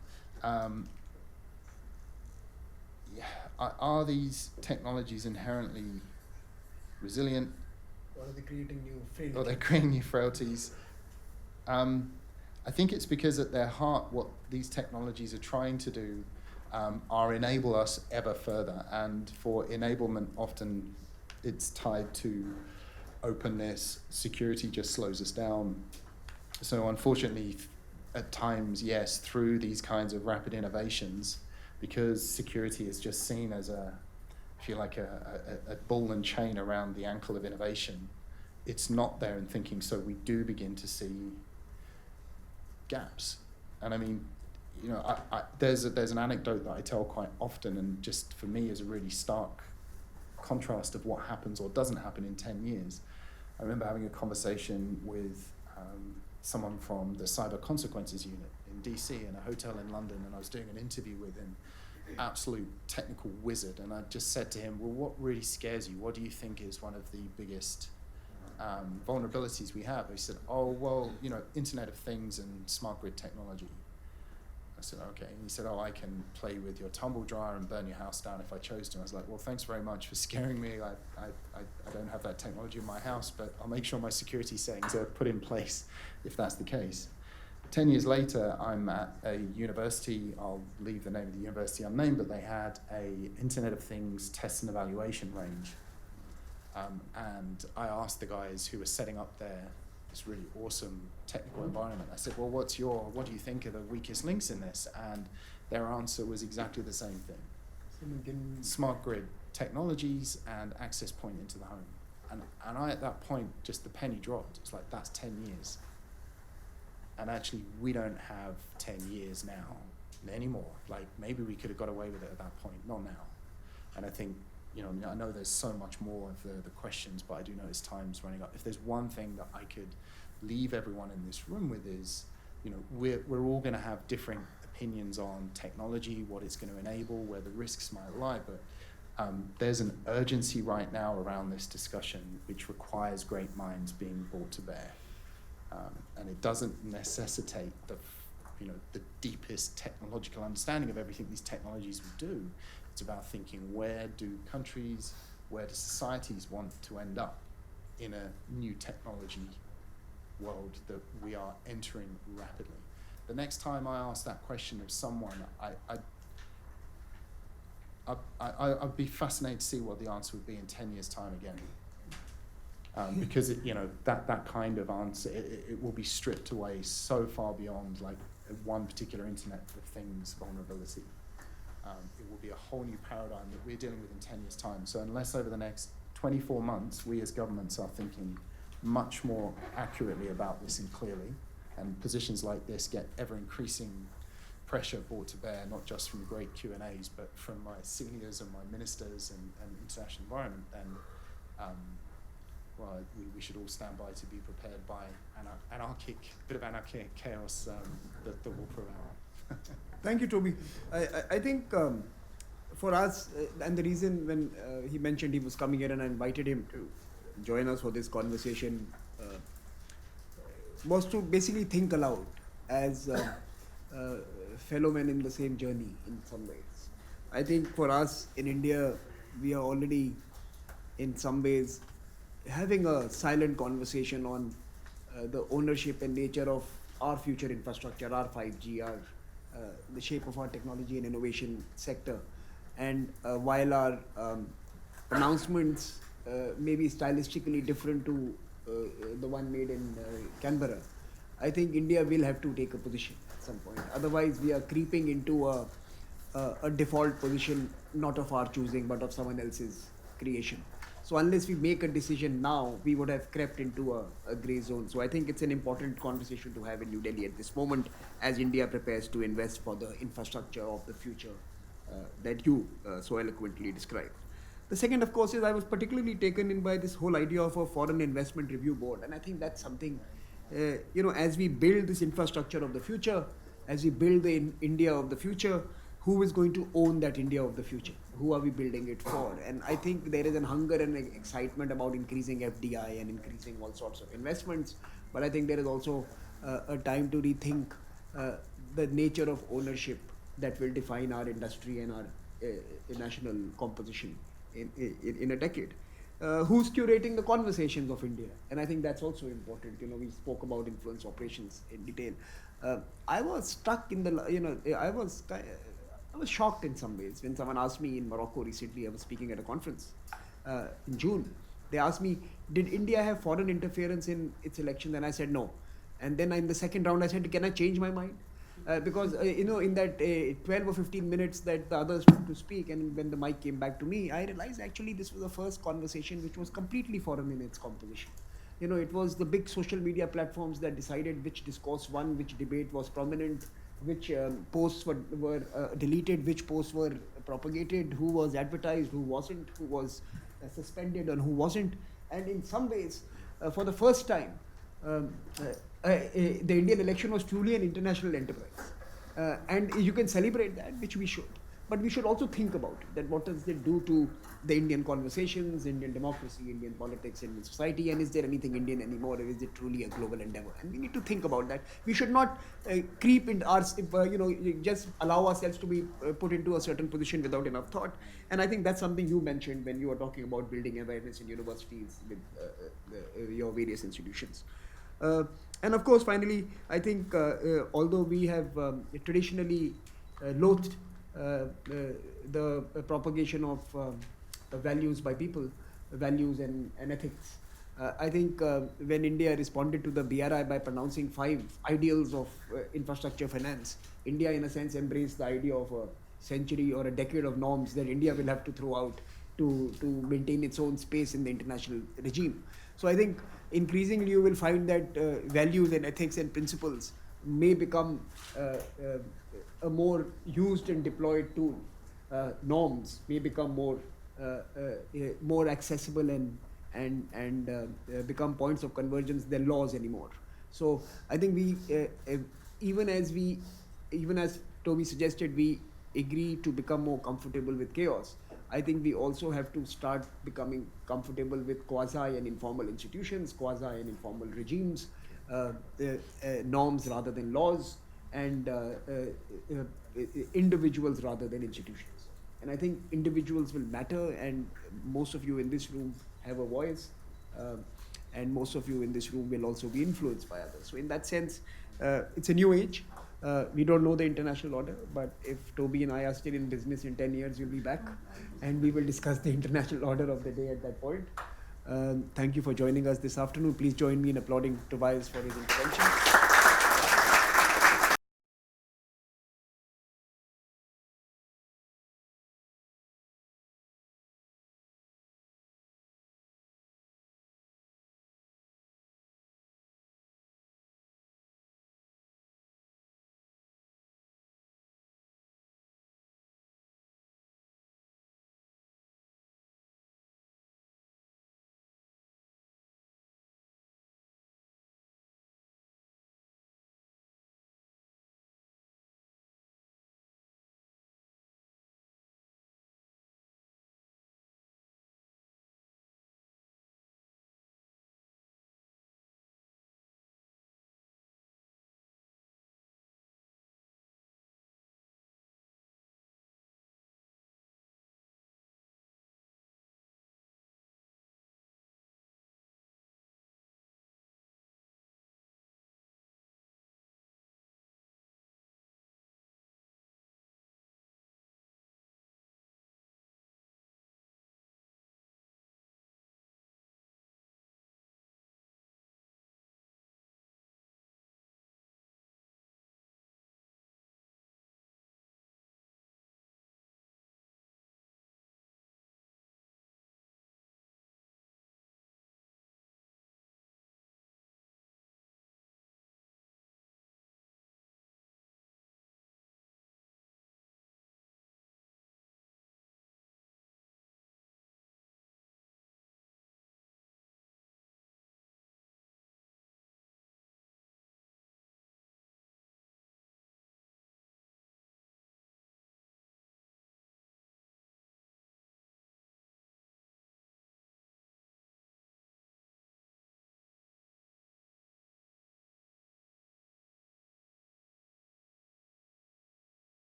Are these technologies inherently resilient? Or are they creating new frailties? Or they're creating new frailties? I think it's because at their heart, what these technologies are trying to do are enable us ever further. And for enablement, often it's tied to openness. Security just slows us down. So unfortunately, at times, yes, through these kinds of rapid innovations, because security is just seen as a ball and chain around the ankle of innovation, it's not there in thinking, so we do begin to see gaps. And there's an anecdote that I tell quite often, and just for me is a really stark contrast of what happens or doesn't happen in 10 years. I remember having a conversation with someone from the Cyber Consequences Unit in DC in a hotel in London, and I was doing an interview with him, absolute technical wizard, and I just said to him, well, what really scares you? What do you think is one of the biggest vulnerabilities we have? He said, oh, well, Internet of Things and smart grid technology. I said, okay. And he said, oh, I can play with your tumble dryer and burn your house down if I chose to. I was like, well, thanks very much for scaring me. I don't have that technology in my house, but I'll make sure my security settings are put in place if that's the case. 10 years later, I'm at a university. I'll leave the name of the university unnamed, but they had a Internet of Things test and evaluation range. And I asked the guys who were setting up this really awesome technical environment, I said, well, what do you think are the weakest links in this? And their answer was exactly the same thing. Smart grid technologies and access point into the home. And I, at that point, just the penny dropped. It's like, that's 10 years. And actually, we don't have 10 years now. anymore. Like, maybe we could have got away with it at that point, not now. And I think, I know there's so much more of the questions, but I do notice time's running up. If there's one thing that I could leave everyone in this room with is, we're all going to have different opinions on technology, what it's going to enable, where the risks might lie, but there's an urgency right now around this discussion which requires great minds being brought to bear. And it doesn't necessitate the deepest technological understanding of everything these technologies will do. It's about thinking, where do countries, where do societies want to end up in a new technology world that we are entering rapidly? The next time I ask that question of someone, I'd be fascinated to see what the answer would be in 10 years' time again. Because that kind of answer, it will be stripped away so far beyond like one particular Internet of Things vulnerability. It will be a whole new paradigm that we're dealing with in 10 years' time. So unless over the next 24 months, we as governments are thinking much more accurately about this and clearly, and positions like this get ever increasing pressure brought to bear, not just from great Q&As, but from my seniors and my ministers and international environment, then we should all stand by to be prepared by bit of anarchic chaos that will prevail. Thank you, Toby. I think for us, and the reason when he mentioned he was coming here and I invited him to join us for this conversation was to basically think aloud as fellow men in the same journey in some ways. I think for us in India, we are already in some ways having a silent conversation on the ownership and nature of our future infrastructure, our 5G, the shape of our technology and innovation sector. And while our announcements may be stylistically different to the one made in Canberra, I think India will have to take a position at some point. Otherwise, we are creeping into a default position, not of our choosing, but of someone else's creation. So unless we make a decision now, we would have crept into a grey zone. So I think it's an important conversation to have in New Delhi at this moment as India prepares to invest for the infrastructure of the future that you so eloquently described. The second, of course, is I was particularly taken in by this whole idea of a foreign investment review board. And I think that's something, as we build this infrastructure of the future, as we build the India of the future, who is going to own that India of the future? Who are we building it for? And I think there is a hunger and excitement about increasing FDI and increasing all sorts of investments. But I think there is also a time to rethink the nature of ownership that will define our industry and our national composition in a decade. Who's curating the conversations of India? And I think that's also important. We spoke about influence operations in detail. I was struck in I was shocked in some ways when someone asked me in Morocco recently. I was speaking at a conference in June. They asked me, did India have foreign interference in its elections? And I said no. And then in the second round, I said, can I change my mind? Because in that 12 or 15 minutes that the others took to speak, and when the mic came back to me, I realized actually this was the first conversation which was completely foreign in its composition. It was the big social media platforms that decided which discourse won, which debate was prominent, which posts were deleted, which posts were propagated, who was advertised, who wasn't, who was suspended and who wasn't. And in some ways, for the first time, the Indian election was truly an international enterprise. And you can celebrate that, which we should. But we should also think about it, that what does it do to the Indian conversations, Indian democracy, Indian politics, Indian society, and is there anything Indian anymore, or is it truly a global endeavor? And we need to think about that. We should not creep into just allow ourselves to be put into a certain position without enough thought. And I think that's something you mentioned when you were talking about building awareness in universities with your various institutions. And of course, finally, I think although we have traditionally loathed the propagation of values by people, values and ethics, I think when India responded to the BRI by pronouncing 5 ideals of infrastructure finance, India in a sense embraced the idea of a century or a decade of norms that India will have to throw out to maintain its own space in the international regime. So I think increasingly you will find that values and ethics and principles may become a more used and deployed tool. Norms may become more accessible and become points of convergence than laws anymore. So I think even as Toby suggested, we agree to become more comfortable with chaos. I think we also have to start becoming comfortable with quasi and informal institutions, quasi and informal regimes, norms rather than laws, and individuals rather than institutions. And I think individuals will matter, and most of you in this room have a voice, and most of you in this room will also be influenced by others. So in that sense, it's a new age. We don't know the international order, but if Toby and I are still in business in 10 years, we'll be back, and we will discuss the international order of the day at that point. Thank you for joining us this afternoon. Please join me in applauding Tobias for his intervention.